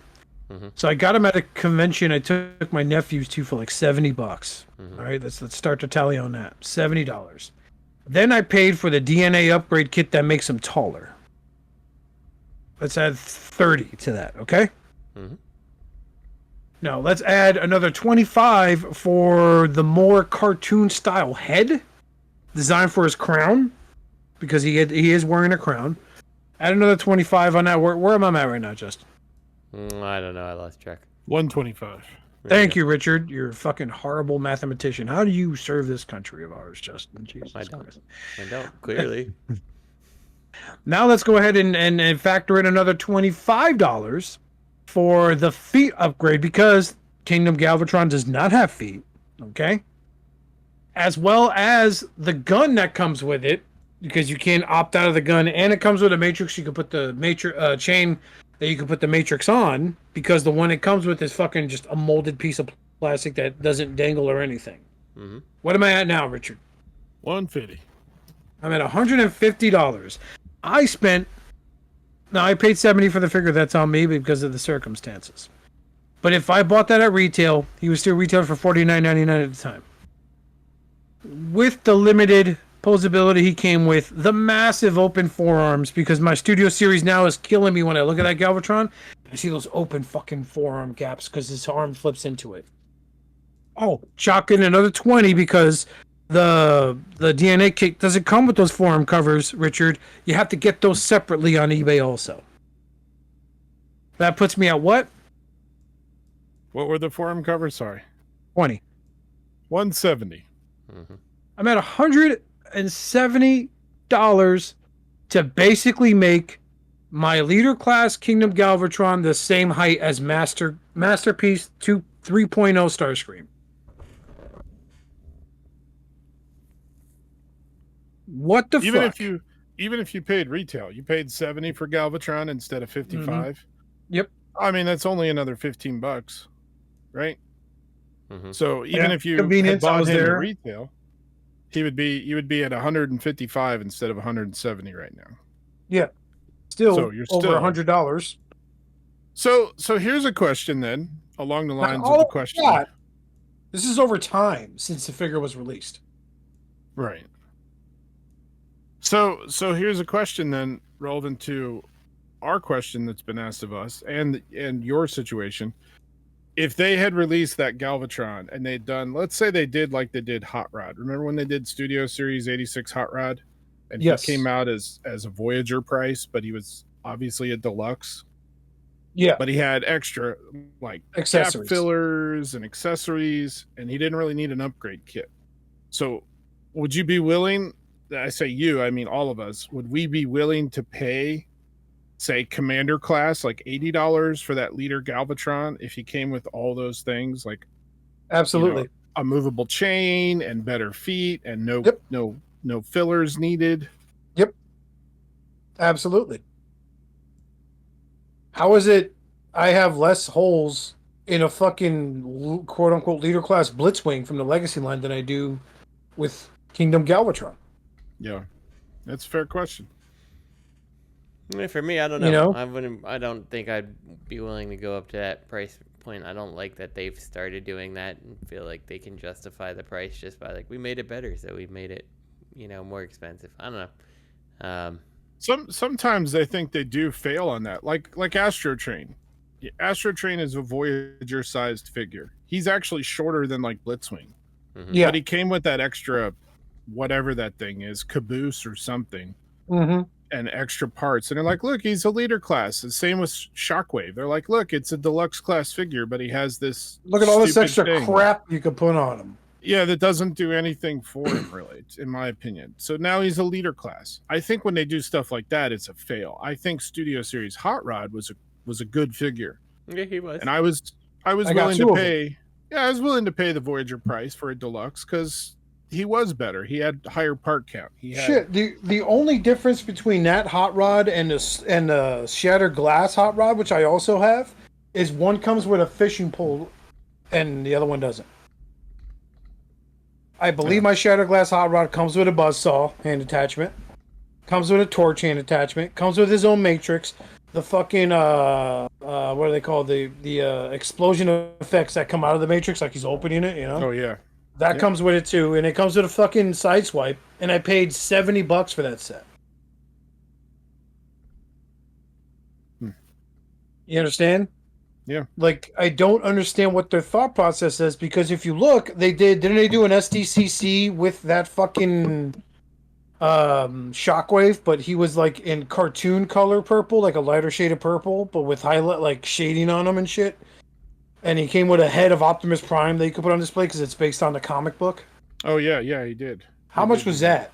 So I got him at a convention. I took my nephews to for like $70. All right, let's start to tally on that. $70. Then I paid for the DNA upgrade kit that makes him taller. Let's add 30 to that, okay? Now let's add another 25 for the more cartoon style head designed for his crown, because he is wearing a crown. Add another 25 on that. Where am I at right now, Justin? I don't know. I lost track. 125. Thank you, Richard. You're a fucking horrible mathematician. How do you serve this country of ours, Justin? Jesus I don't. Christ. I don't. Clearly. Now let's go ahead and factor in another $25 for the feet upgrade, because Kingdom Galvatron does not have feet, okay? As well as the gun that comes with it, because you can't opt out of the gun, and it comes with a matrix. You can put the matrix chain that you can put the matrix on, because the one it comes with is fucking just a molded piece of plastic that doesn't dangle or anything. What am I at now, Richard? 150. I'm at $150. I paid 70 for the figure. That's on me because of the circumstances. But if I bought that at retail, he was still retailing for $49.99 at the time. With the limited posability he came with, the massive open forearms, because my Studio Series now is killing me when I look at that Galvatron. I see those open fucking forearm gaps because his arm flips into it. Oh, chalk in another 20 because the DNA kit doesn't come with those forearm covers, Richard. You have to get those separately on eBay also. That puts me at what? What were the forum covers? Sorry. 20. 170. I'm at $170 to basically make my leader class Kingdom Galvatron the same height as Masterpiece 3.0 Starscream. What the fuck? Even if you paid retail, you paid 70 for Galvatron instead of 55. Yep. I mean, that's only another $15, right? So even if you convenience, had I bought was him there. at retail, you would be at 155 instead of 170 right now. Yeah. Still So you're over still- $100. So here's a question then, along the lines All of the of question. that, this is over time since the figure was released. Right. So here's a question then, relevant to our question that's been asked of us and your situation. If they had released that Galvatron and they'd done, let's say they did like they did Hot Rod. Remember when they did Studio Series 86 Hot Rod? And Yes. he came out as a Voyager price, but he was obviously a deluxe. Yeah. But he had extra like Accessories. gap fillers and accessories, and he didn't really need an upgrade kit. So would you be willing, I say you, I mean all of us, would we be willing to pay, say, Commander class, like $80 for that leader Galvatron if he came with all those things, like Absolutely. a movable chain and better feet and no fillers needed? Absolutely. How is it I have less holes in a fucking quote unquote leader class Blitzwing from the Legacy line than I do with Kingdom Galvatron? Yeah, that's a fair question. For me, I don't know. You know? I don't think I'd be willing to go up to that price point. I don't like that they've started doing that and feel like they can justify the price just by like, we made it better, so we made it, more expensive. I don't know. Sometimes I think they do fail on that, like Astro Train. Astro Train is a Voyager sized figure. He's actually shorter than like Blitzwing. Yeah. But he came with that extra, whatever that thing is, caboose or something, and extra parts. And they're like, look, he's a leader class. The same with Shockwave. They're like, look, it's a deluxe class figure, but he has this. Look at all this stupid extra thing. crap you could put on him. Yeah, that doesn't do anything for him, really, in my opinion. So now he's a leader class. I think when they do stuff like that, it's a fail. I think Studio Series Hot Rod was a good figure, Yeah, he was. and I was I got willing to two of pay. Yeah, I was willing to pay the Voyager price for a deluxe because he was better. He had higher part count. He had, Shit, the only difference between that hot rod and the shattered glass hot rod, which I also have, is one comes with a fishing pole, and the other one doesn't. I believe my shattered glass hot rod comes with a buzzsaw hand attachment, comes with a torch hand attachment, comes with his own matrix. The fucking what do they call the explosion effects that come out of the matrix, like he's opening it, you know? oh yeah, That comes with it too, and it comes with a fucking side swipe, and I paid $70 for that set. You understand? Yeah. Like, I don't understand what their thought process is, because if you look, didn't they do an SDCC with that fucking Shockwave, but he was like in cartoon color purple, like a lighter shade of purple, but with highlight like shading on him and shit. And he came with a head of Optimus Prime that you could put on display because it's based on the comic book. oh yeah, he did. How much was that?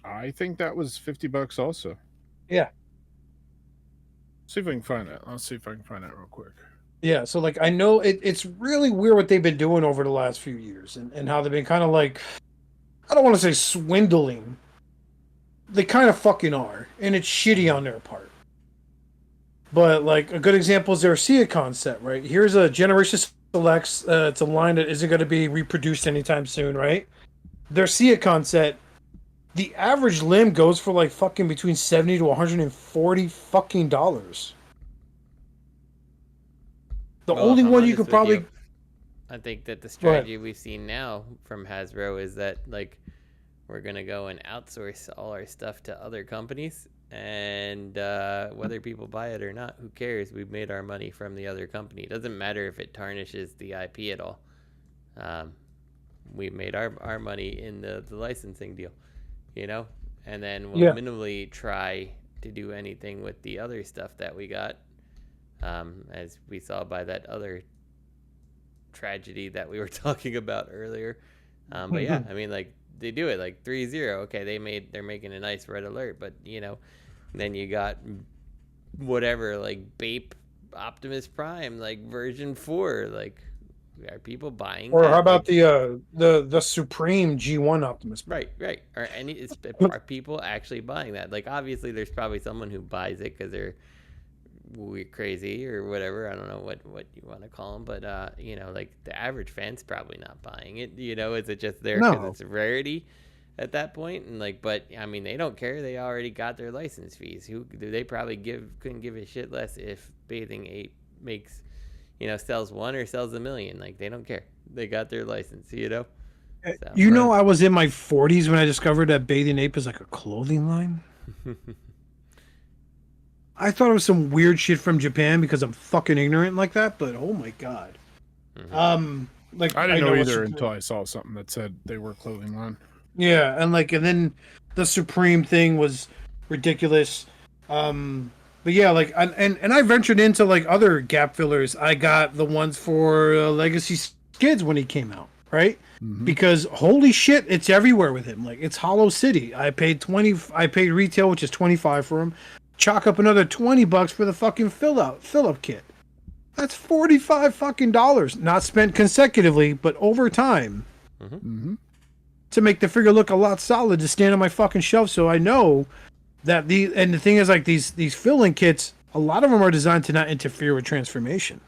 I think that was $50 also. Yeah. See if I can find that. I'll see if I can find that real quick. Yeah, so like I know it's really weird what they've been doing over the last few years, and how they've been kind of like, I don't want to say swindling. They kind of fucking are, and it's shitty on their part. But like a good example is their Seacon set, right? Here's a Generation Selects. It's a line that isn't going to be reproduced anytime soon, right? Their Seacon set, the average limb goes for like fucking between $70 to $140 fucking dollars. The Well, only if I'm one you honest could with probably. you, I think that the strategy we've seen now from Hasbro is that like we're gonna go and outsource all our stuff to other companies, and whether people buy it or not, who cares? We've made our money from the other company. It doesn't matter if it tarnishes the IP at all. We made our money in the licensing deal, you know, and then we'll minimally try to do anything with the other stuff that we got, as we saw by that other tragedy that we were talking about earlier. But yeah, I mean, like, they do it like 3-0. Okay, they're making a nice red alert, but you know, then you got whatever, like Bape Optimus Prime, like version 4. Like, are people buying Or that? how about Like, the Supreme G1 Optimus Prime? right? Are people actually buying that? Like, obviously, there's probably someone who buys it because they're crazy or whatever. I don't know what you want to call them, but you know, like the average fan's probably not buying it. You know, is it just there because it's a rarity at that point? And like, but I mean, they don't care. They already got their license fees. Who do they probably couldn't give a shit less if Bathing Ape makes, you know, sells 1 or sells 1 million. Like, they don't care. They got their license, you know. So, you know, I was in my 40s when I discovered that Bathing Ape is like a clothing line. I thought it was some weird shit from Japan because I'm fucking ignorant like that, but oh my god. Like I didn't know either it's- until I saw something that said they were clothing line. Yeah, and then the Supreme thing was ridiculous. But yeah, like and I ventured into like other gap fillers. I got the ones for Legacy Skids when he came out, right? Mm-hmm. Because holy shit, it's everywhere with him. Like, it's Hollow City. I paid retail, which is 25 for him. Chalk up another $20 for the fucking fill up kit. That's $45 fucking dollars, not spent consecutively, but over time, to make the figure look a lot solid to stand on my fucking shelf. So I know that the thing is, like, these fill-in kits, a lot of them are designed to not interfere with transformation.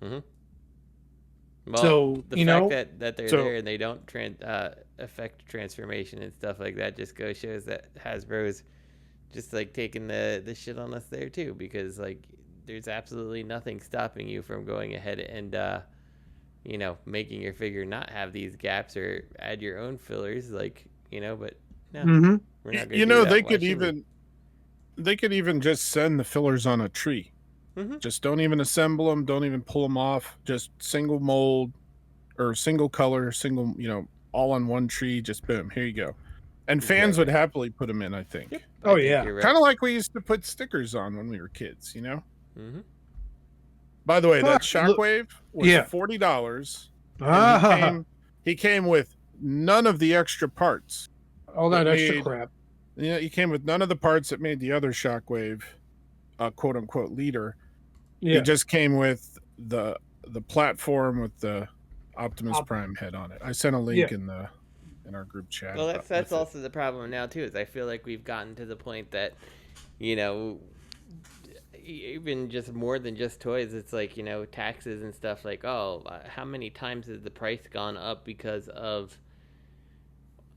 Well, So, the you fact know, that they're there and they don't affect transformation and stuff like that just shows that Hasbro's just like taking the shit on us there too, because like there's absolutely nothing stopping you from going ahead and you know, making your figure not have these gaps or add your own fillers, like, you know. But no, we're not gonna You do know, that. they Why could should we? even just send the fillers on a tree. Just don't even assemble them, don't even pull them off, just single mold or single color, single, you know, all on one tree, just boom, here you go. And fans would happily put them in, I think. Yep, Oh, I think yeah. you're right. Kind of like we used to put stickers on when we were kids, you know? By the way, that Fuck, look- Shockwave was Yeah. $40. And Ah, he came he came with none of the extra parts. All that extra made- crap. Yeah, he came with none of the parts that made the other Shockwave, quote unquote, leader. Yeah. He just came with the platform with the Optimus Prime head on it. I sent a link in our group chat. Well, that's also the problem now too. Is I feel like we've gotten to the point that, you know, even just more than just toys, it's like, you know, taxes and stuff. Like, oh, how many times has the price gone up because of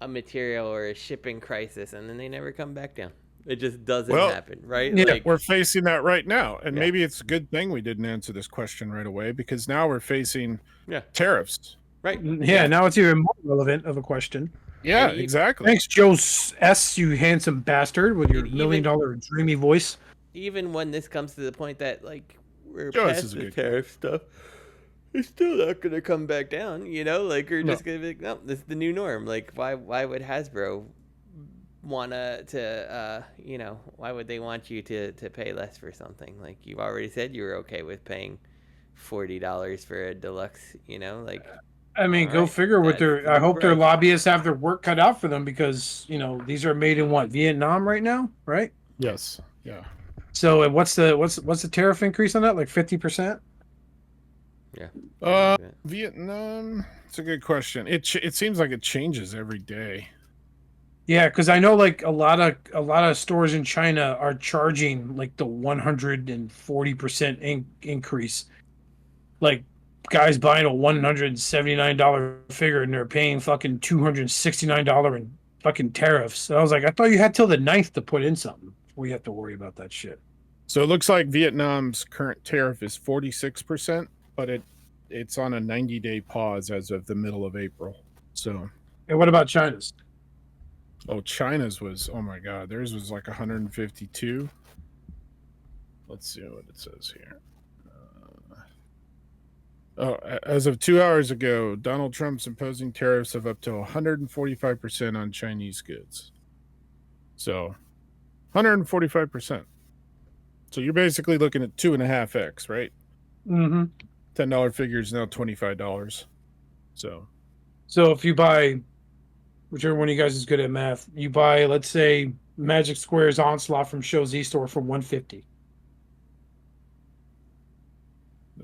a material or a shipping crisis, and then they never come back down. It just doesn't happen, right? Yeah, we're facing that right now, and maybe it's a good thing we didn't answer this question right away, because now we're facing tariffs. Right. Yeah, now it's even more relevant of a question. Yeah, exactly. Thanks, Joe S., you handsome bastard, with your $1 million dreamy voice. Even when this comes to the point that, like, we're Joe S. past is a the good tariff stuff, it's still not going to come back down, you know? Like, we're just going to be like, no, this is the new norm. Like, why would Hasbro want to, you know, why would they want you to pay less for something? Like, you've already said you were okay with paying $40 for a deluxe, you know? Like, I mean, go figure with their. I hope their lobbyists have their work cut out for them, because, you know, these are made in what, Vietnam right now, right? Yes. Yeah. So what's the tariff increase on that? Like 50%? Yeah. Vietnam. It's a good question. It seems like it changes every day. Yeah, because I know like a lot of stores in China are charging like the 140% increase. Like, guys buying a $179 figure and they're paying fucking $269 in fucking tariffs. And I was like, I thought you had till the 9th to put in something before you have to worry about that shit. So it looks like Vietnam's current tariff is 46%, but it's on a 90-day pause as of the middle of April. So. And what about China's? Oh, China's was, oh my God, theirs was like 152. Let's see what it says here. As of 2 hours ago, Donald Trump's imposing tariffs of up to 145% on Chinese goods. So, 145%. So you're basically looking at 2.5x, right? Mm-hmm. $10 figure is now $25. So if you buy, whichever one of you guys is good at math, you buy, let's say, Magic Square's Onslaught from Show Z Store for $150.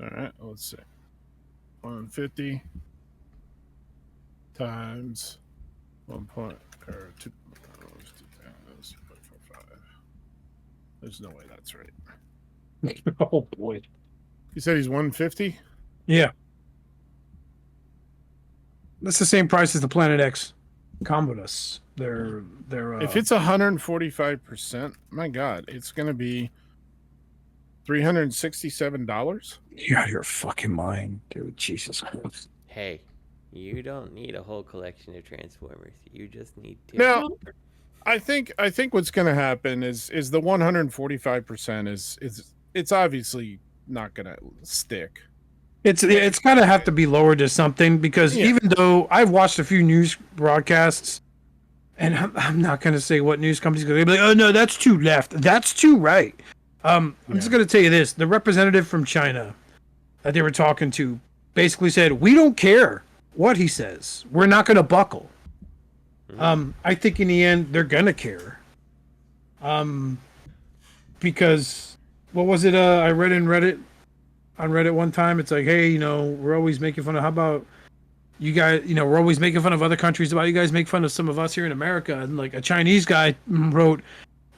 All right, let's see. 150 times 1 point or 2. There's no way that's right. Oh boy. You said he's 150? Yeah. That's the same price as the Planet X Commodus. They're if it's 145%, my God, it's gonna be $367. You're out of your fucking mind, dude. Jesus Christ. Hey, you don't need a whole collection of Transformers. You just need to. Now, I think what's going to happen is the 145% is it's obviously not going to stick. It's going to have to be lowered to something, because even though I've watched a few news broadcasts, and I'm not going to say what news companies, because they'll be like, oh no, that's too left, that's too right. I'm just going to tell you this: the representative from China that they were talking to basically said, "We don't care what he says. We're not going to buckle." I think in the end they're gonna care. Because what was it? I read on Reddit one time. It's like, hey, you know, we're always making fun of. How about you guys? You know, we're always making fun of other countries. About you guys make fun of some of us here in America. And like a Chinese guy wrote,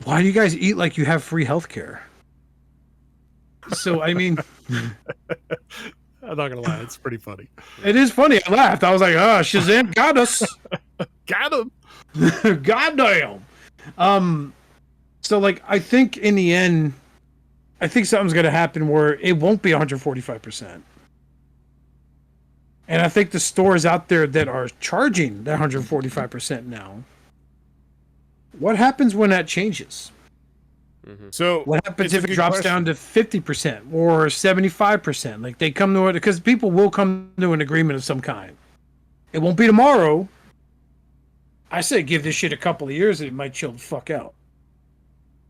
"Why do you guys eat like you have free healthcare?" So I mean. I'm not gonna lie, it's pretty funny. It is funny. I laughed. I was like, "Oh, Shazam got us, got him, goddamn." So like, I think in the end, I think something's gonna happen where it won't be 145%, and I think the stores out there that are charging that 145% now. What happens when that changes? So what happens if it drops down to 50% or 75%? Like, they come to it, because people will come to an agreement of some kind. It won't be tomorrow. I say give this shit a couple of years and it might chill the fuck out.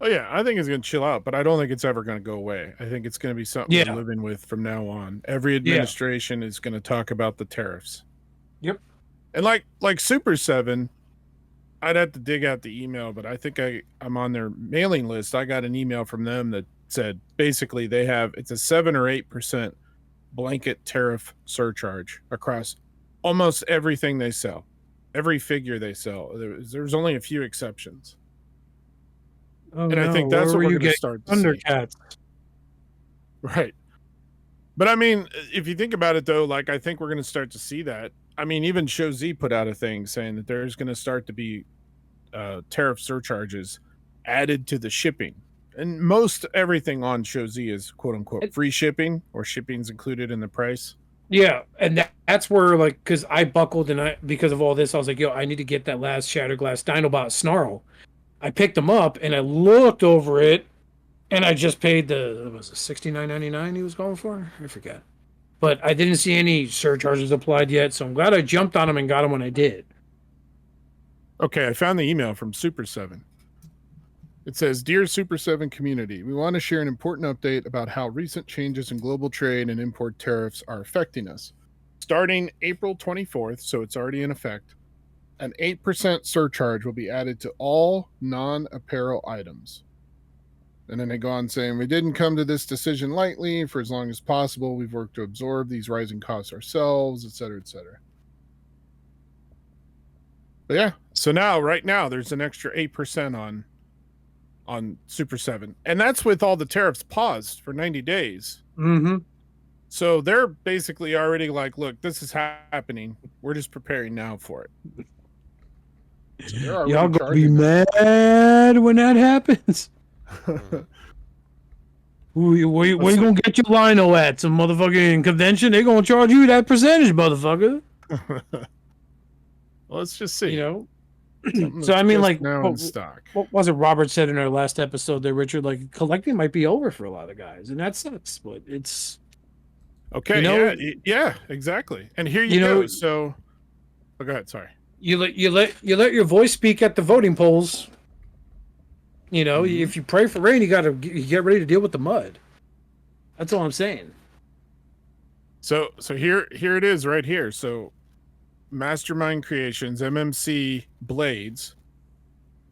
Oh yeah, I think it's gonna chill out, but I don't think it's ever gonna go away. I think it's gonna be something we're living with from now on. Every administration is gonna talk about the tariffs. Yep. And like Super 7, I'd have to dig out the email, but I think I'm on their mailing list. I got an email from them that said basically it's a 7 or 8% blanket tariff surcharge across almost everything they sell, every figure they sell. There's only a few exceptions. Oh, And I think that's what we're going to start to see. Thundercats. Right. But I mean, if you think about it though, like I think we're going to start to see that. I mean, even Show Z put out a thing saying that there's going to start to be tariff surcharges added to the shipping. And most everything on Show Z is quote unquote free shipping, or shipping's included in the price. Yeah, and that's where, like, because I buckled and because of all this, I was like, yo, I need to get that last Shattered Glass Dinobot Snarl. I picked him up and I looked over it, and I just paid was it $69.99 he was going for? I forget. But I didn't see any surcharges applied yet, so I'm glad I jumped on him and got him when I did. Okay, I found the email from Super 7. It says, Dear Super 7 community, we want to share an important update about how recent changes in global trade and import tariffs are affecting us. Starting April 24th, so it's already in effect, an 8% surcharge will be added to all non-apparel items. And then they go on saying, we didn't come to this decision lightly. For as long as possible, we've worked to absorb these rising costs ourselves, et cetera, et cetera. But yeah, so right now, there's an extra 8% on Super 7. And that's with all the tariffs paused for 90 days. Mm-hmm. So they're basically already like, look, this is happening. We're just preparing now for it. So y'all gonna be mad when that happens. Where you gonna get your lino at? Some motherfucking convention? They gonna charge you that percentage, motherfucker. Well, let's just see. You know, so I mean, like, now in stock. What was it Robert said in our last episode there, Richard? Like, collecting might be over for a lot of guys, and that sucks. But it's okay. You know, yeah, exactly. And here you go. So, go ahead. Sorry. You let your voice speak at the voting polls. You know, if you pray for rain, you got to get ready to deal with the mud. That's all I'm saying. So here it is right here. So Mastermind Creations MMC blades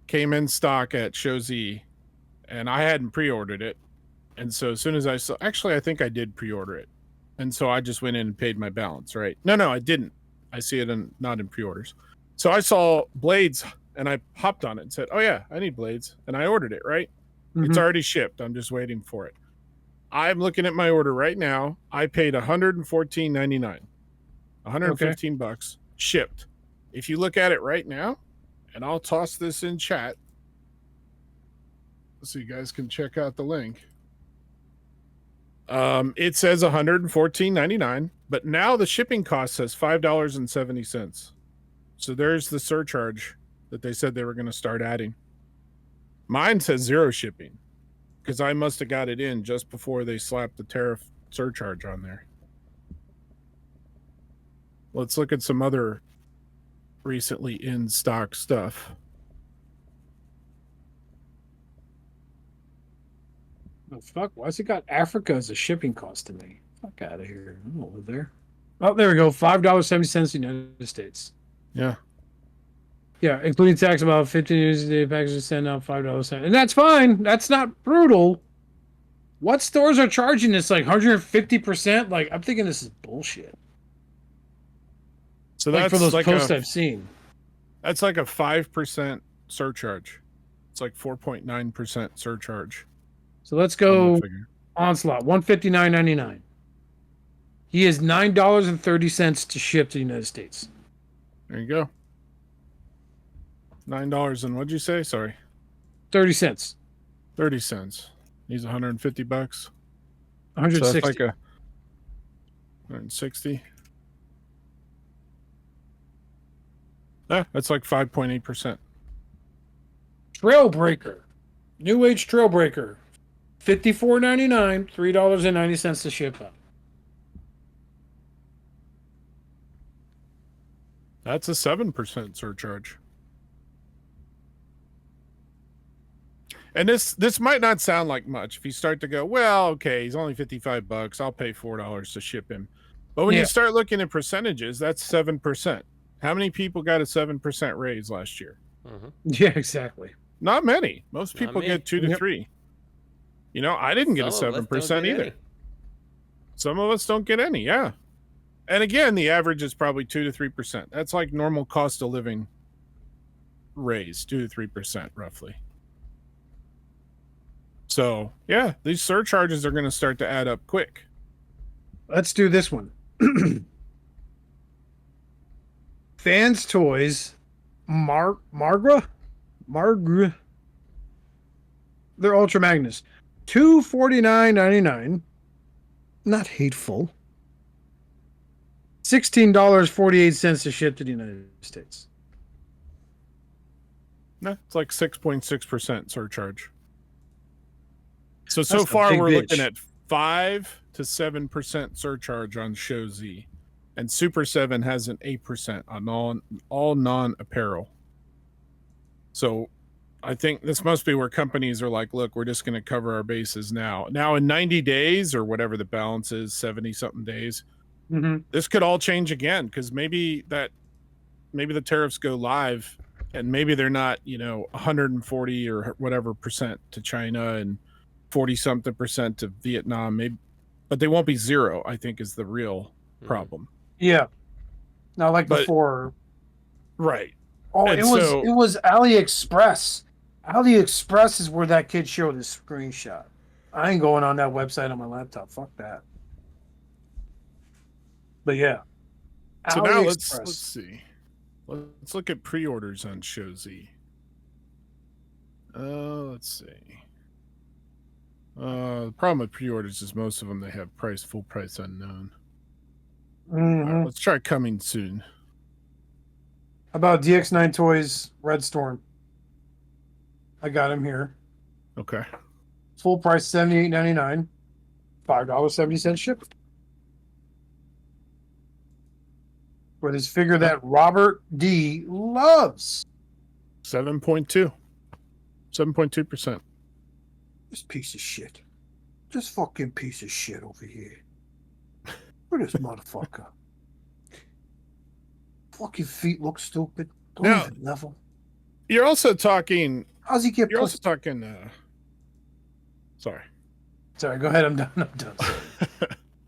came in stock at Show Z, and I hadn't pre-ordered it. And so as soon as I saw, actually, I think I did pre-order it. And so I just went in and paid my balance, right? No, I didn't. I see it not in pre-orders. So I saw blades and I hopped on it and said, oh yeah, I need blades. And I ordered it, right? It's already shipped. I'm just waiting for it. I'm looking at my order right now. I paid $114.99, 115 bucks shipped. If you look at it right now, and I'll toss this in chat so you guys can check out the link. It says $114.99, but now the shipping cost says $5.70. So there's the surcharge that they said they were going to start adding. Mine says zero shipping because I must have got it in just before they slapped the tariff surcharge on there. Let's look at some other recently in stock stuff. Oh, fuck, why's it got Africa as a shipping cost to me? Fuck out of here. I'm over there. Oh, there we go. $5.70 United States. Yeah. Yeah, including tax, about 15 years a day packages send out $5. And that's fine. That's not brutal. What stores are charging this like 150%? Like, I'm thinking this is bullshit. So like that's for those like posts I've seen. That's like a 5% surcharge. It's like 4.9% surcharge. So let's go Onslaught, $159.99. He is $9.30 to ship to the United States. There you go. $9 and what'd you say? Sorry. 30 cents. 30 cents. He's 150 bucks. 160. So that's like a 160. Yeah, that's like 5.8%. Trailbreaker. New Age Trailbreaker. $54.99, $3.90 to ship out. That's a 7% surcharge. And this might not sound like much if you start to go, well, okay, he's only 55 bucks. I'll pay $4 to ship him. But when you start looking at percentages, that's 7%. How many people got a 7% raise last year? Yeah, exactly. Not many. Most Not people me. get 2 to 3. You know, I didn't get a Some of us don't 7% get either. any. Some of us don't get any. Yeah. And again, the average is probably 2 to 3%. That's like normal cost of living raise, 2 to 3% roughly. So yeah, these surcharges are going to start to add up quick. Let's do this one. Fans Toys, Margra. They're Ultra Magnus, $249.99. Not hateful. $16.48 to ship to the United States. No, it's like 6.6% surcharge. So That's a far big we're bitch. looking at 5 to 7% surcharge on Show Z, and Super 7 has an 8% on all non-apparel. So I think this must be where companies are like, look, we're just going to cover our bases now. Now in 90 days or whatever the balance is, 70 something days, this could all change again, because maybe the tariffs go live and maybe they're not, 140 or whatever percent to China and 40 something percent to Vietnam, maybe, but they won't be zero, I think, is the real problem. Yeah. Not like But- before. Right. Oh, And it was so- it was AliExpress. AliExpress is where that kid showed his screenshot. I ain't going on that website on my laptop. Fuck that. But yeah. So now let's AliExpress. see. Let's look at pre-orders on Show Z. Let's see. The problem with pre-orders is most of them, they have full price unknown. All right, let's try coming soon. How about DX9 Toys Red Storm? I got him here. Okay. Full price $78.99. $5.70 ship. For this figure that Robert D loves. 7.2. 7.2%. This piece of shit. This fucking piece of shit over here. Look at this motherfucker. Fucking feet look stupid. Don't Now- even level. You're also talking. How's he get You're also pussy? talking. Sorry. Sorry, go ahead. I'm done.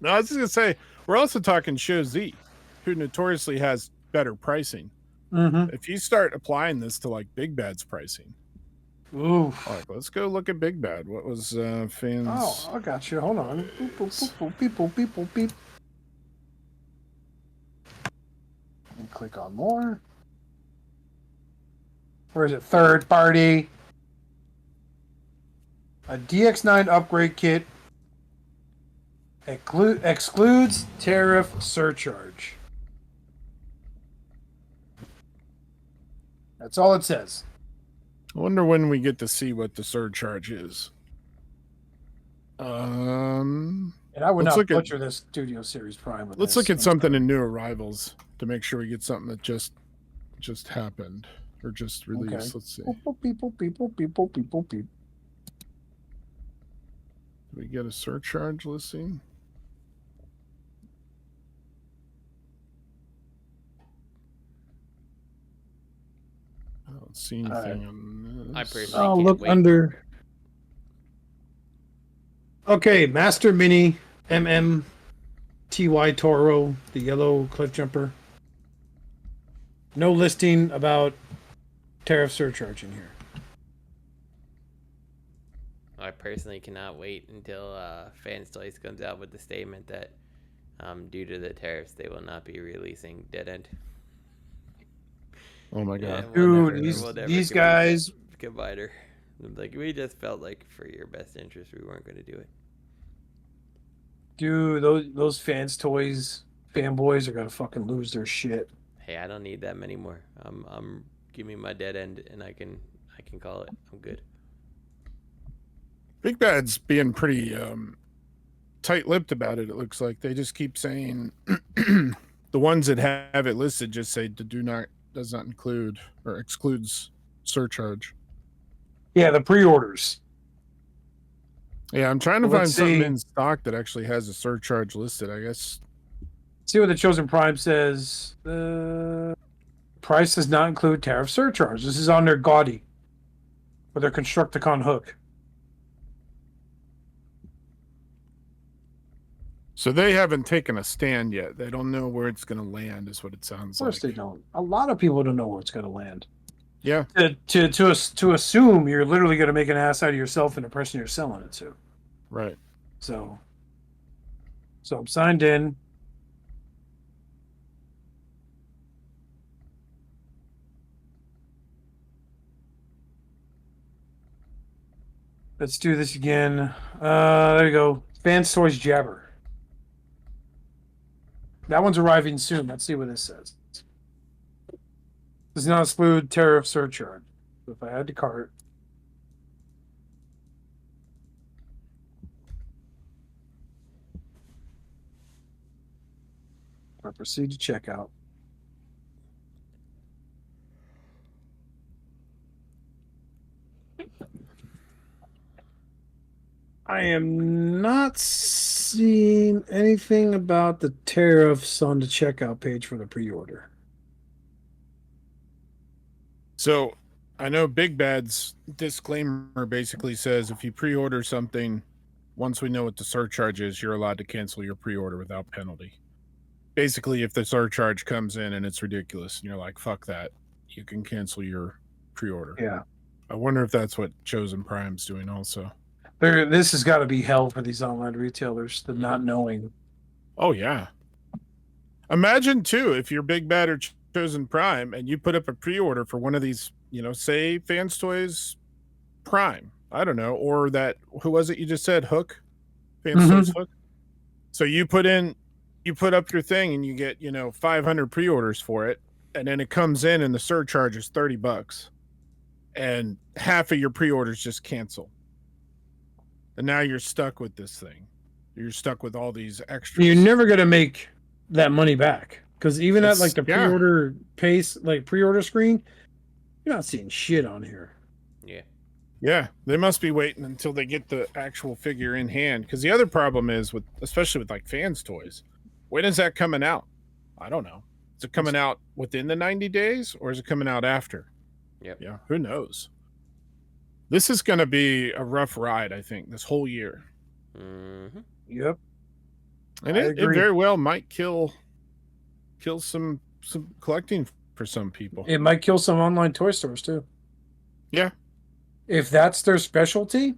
No, I was just gonna say we're also talking Show Z, who notoriously has better pricing. Mm-hmm. If you start applying this to like Big Bad's pricing, Ooh. all right, let's go look at Big Bad. What was fans? Oh, I got you. Hold on. Boop, boop, boop, boop, boop, boop, boop, beep. And click on more. Where is it? Third party. A DX9 upgrade kit excludes tariff surcharge. That's all it says. I wonder when we get to see what the surcharge is. And I would Let's not look at- butcher this Studio Series Prime. With Let's this. look at something in new arrivals to make sure we get something that just happened or just released. Okay. Let's see. Boop, boop, beep, boop, beep, boop, beep, boop, beep, boop, beep. Do we get a surcharge listing? I don't see anything Alright. on this. I personally Oh, can't look wait. under. Okay, Master Mini TY Toro, the yellow cliff jumper. No listing about tariff surcharge in here. I personally cannot wait until Fans Toys comes out with the statement that due to the tariffs, they will not be releasing Dead End. Oh my Yeah, god. Dude, we'll never these combine- guys, combine her. Like, we just felt like for your best interest, we weren't going to do it. dude, those Fans Toys fanboys are gonna fucking lose their shit. Hey, I don't need that many more. Give me my Dead End, and I can call it. I'm good. Big Bad's being pretty tight-lipped about it. It looks like they just keep saying the ones that have it listed just say does not include or excludes surcharge. Yeah, the pre-orders. Yeah, I'm trying to Well, find let's something see. in stock that actually has a surcharge listed. I guess See what the Chosen Prime says. Price does not include tariff surcharge. This is on their Gaudy, or their Constructicon hook. So they haven't taken a stand yet. They don't know where it's going to land, is what it sounds Of course like. they don't. A lot of people don't know where it's going to land. Yeah. To assume you're literally going to make an ass out of yourself and the person you're selling it to. Right. So I'm signed in. Let's do this again. There you go. Fans Toys Jabber. That one's arriving soon. Let's see what this says. Does not exclude tariff surcharge. So if I add to cart. I proceed to checkout. I am not seeing anything about the tariffs on the checkout page for the pre-order. So I know Big Bad's disclaimer basically says if you pre-order something, once we know what the surcharge is, you're allowed to cancel your pre-order without penalty. Basically, if the surcharge comes in and it's ridiculous and you're like, fuck that, you can cancel your pre-order. Yeah. I wonder if that's what Chosen Prime's doing also. This has got to be hell for these online retailers, the not knowing. Oh, yeah. Imagine, too, if you're Big Bad or Chosen Prime and you put up a pre-order for one of these, say Fans Toys Prime. I don't know. Or that, who was it you just said? Hook? Fans Toys Hook? So you put up your thing and you get, 500 pre-orders for it. And then it comes in and the surcharge is $30. And half of your pre-orders just cancel. And now you're stuck with this thing. You're stuck with all these extras. You're never going to make that money back. Because even at like the pre-order pace, like pre-order screen, you're not seeing shit on here. Yeah. Yeah. They must be waiting until they get the actual figure in hand. Because the other problem is, especially with like Fans Toys, when is that coming out? I don't know. Is it coming out within the 90 days or is it coming out after? Yep. Yeah. Who knows? This is going to be a rough ride, I think, this whole year. Mm-hmm. Yep. And it very well might kill some collecting for some people. It might kill some online toy stores, too. Yeah. If that's their specialty,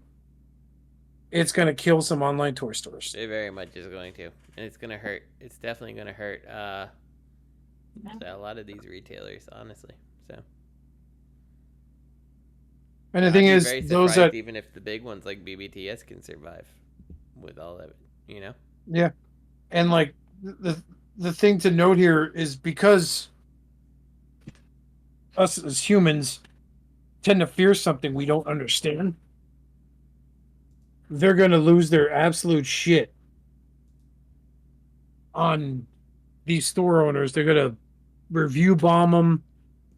it's going to kill some online toy stores. It very much is going to. And it's going to hurt. It's definitely going to hurt a lot of these retailers, honestly. So. And the thing is, those that even if the big ones like BBTS can survive with all of it, Yeah, and like the thing to note here is because us as humans tend to fear something we don't understand, they're going to lose their absolute shit on these store owners. They're going to review bomb them.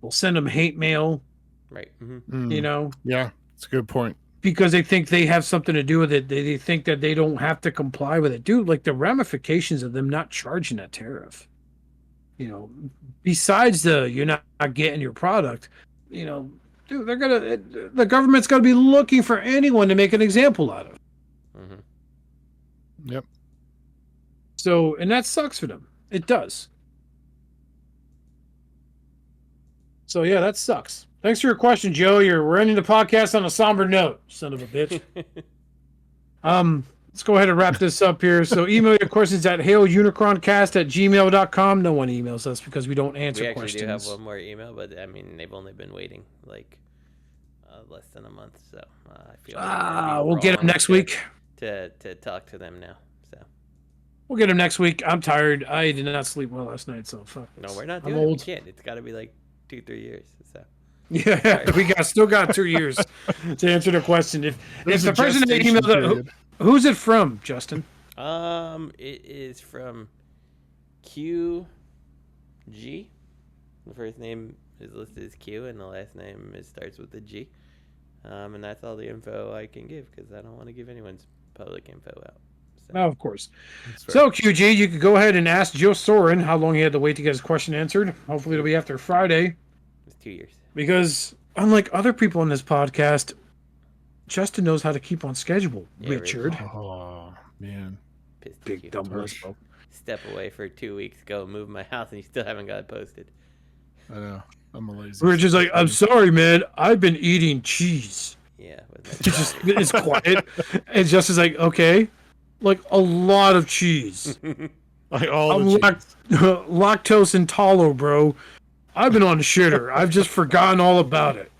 We'll send them hate mail. Right. Mm-hmm. Yeah, it's a good point. Because they think they have something to do with it. They think that they don't have to comply with it. Dude, like the ramifications of them not charging that tariff. Besides you're not getting your product, dude, the government's going to be looking for anyone to make an example out of. Mm-hmm. Yep. So, and that sucks for them. It does. So, yeah, that sucks. Thanks for your question, Joe. We're ending the podcast on a somber note, son of a bitch. Let's go ahead and wrap this up here. So email your questions at hailunicroncast@gmail.com. No one emails us because we don't answer questions. We actually do have one more email, but I mean, they've only been waiting like less than a month. So I feel like we'll get them next week. To talk to them now. So we'll get them next week. I'm tired. I did not sleep well last night, so fuck. No, we're not doing it. We can't. It's got to be like 2-3 years. So. Yeah, we still got 2 years to answer the question. If the person that emailed who's it from, Justin? It is from QG. The first name is listed as Q, and the last name starts with a G. And that's all the info I can give because I don't want to give anyone's public info out. No, of course. That's fair. So, QG, you could go ahead and ask Joe Soren how long he had to wait to get his question answered. Hopefully, it'll be after Friday. It's 2 years. Because, unlike other people on this podcast, Justin knows how to keep on schedule, Yeah, Richard. Oh man, Pissed at Big you. dumb Sorry, horse. bro. Step away for 2 weeks, go move my house, and you still haven't got it posted. I know. I'm a lazy. Richard's like, I'm sorry, man. I've been eating cheese. Yeah. With He just is quiet. And Justin's like, okay. Like, a lot of cheese. Like all I'm the cheese. lactose intolerant, bro. I've been on the shitter. I've just forgotten all about it.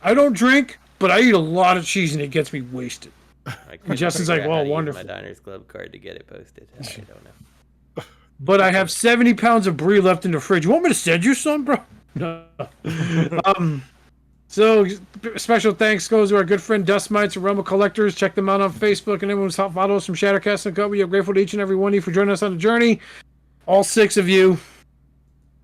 I don't drink, but I eat a lot of cheese and it gets me wasted. I couldn't Justin's figure like, out well, how to use wonderful. My Diners Club card to get it posted. I don't know. But I have 70 pounds of brie left in the fridge. You want me to send you some, bro? No. So special thanks goes to our good friend Dustmightz and Rumble Collectors. Check them out on Facebook, and everyone's top follows from Shattered Cast Uncut. We are grateful to each and every one of you for joining us on the journey. All 6 of you,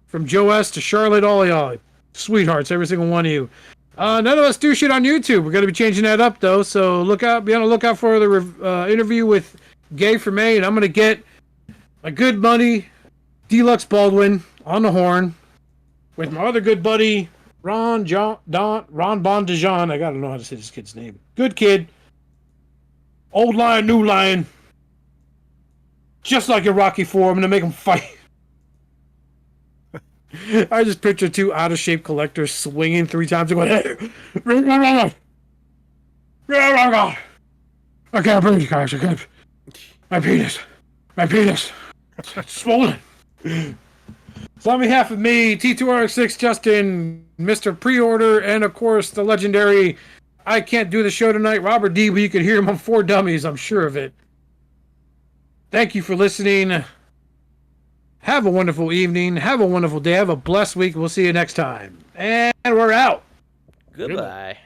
from Joe S to Charlotte, all of y'all, sweethearts, every single one of you. None of us do shit on YouTube. We're gonna be changing that up though, so be on the lookout for the interview with Gay for May, and I'm gonna get my good buddy Deluxe Baldwin on the horn with my other good buddy Ron Bondejean. I gotta know how to say this kid's name. Good kid. Old lion, new lion. Just like in Rocky 4, I'm gonna make them fight. I just picture 2 out of shape collectors swinging 3 times and going, hey, I can't breathe, guys. I can't. My penis. It's swollen. So on behalf of me, T2RX6, Justin, Mr. Preorder, and of course the legendary I Can't Do the Show Tonight, Robert D, but you can hear him on 4 Dummies, I'm sure of it. Thank you for listening. Have a wonderful evening. Have a wonderful day. Have a blessed week. We'll see you next time. And we're out. Goodbye.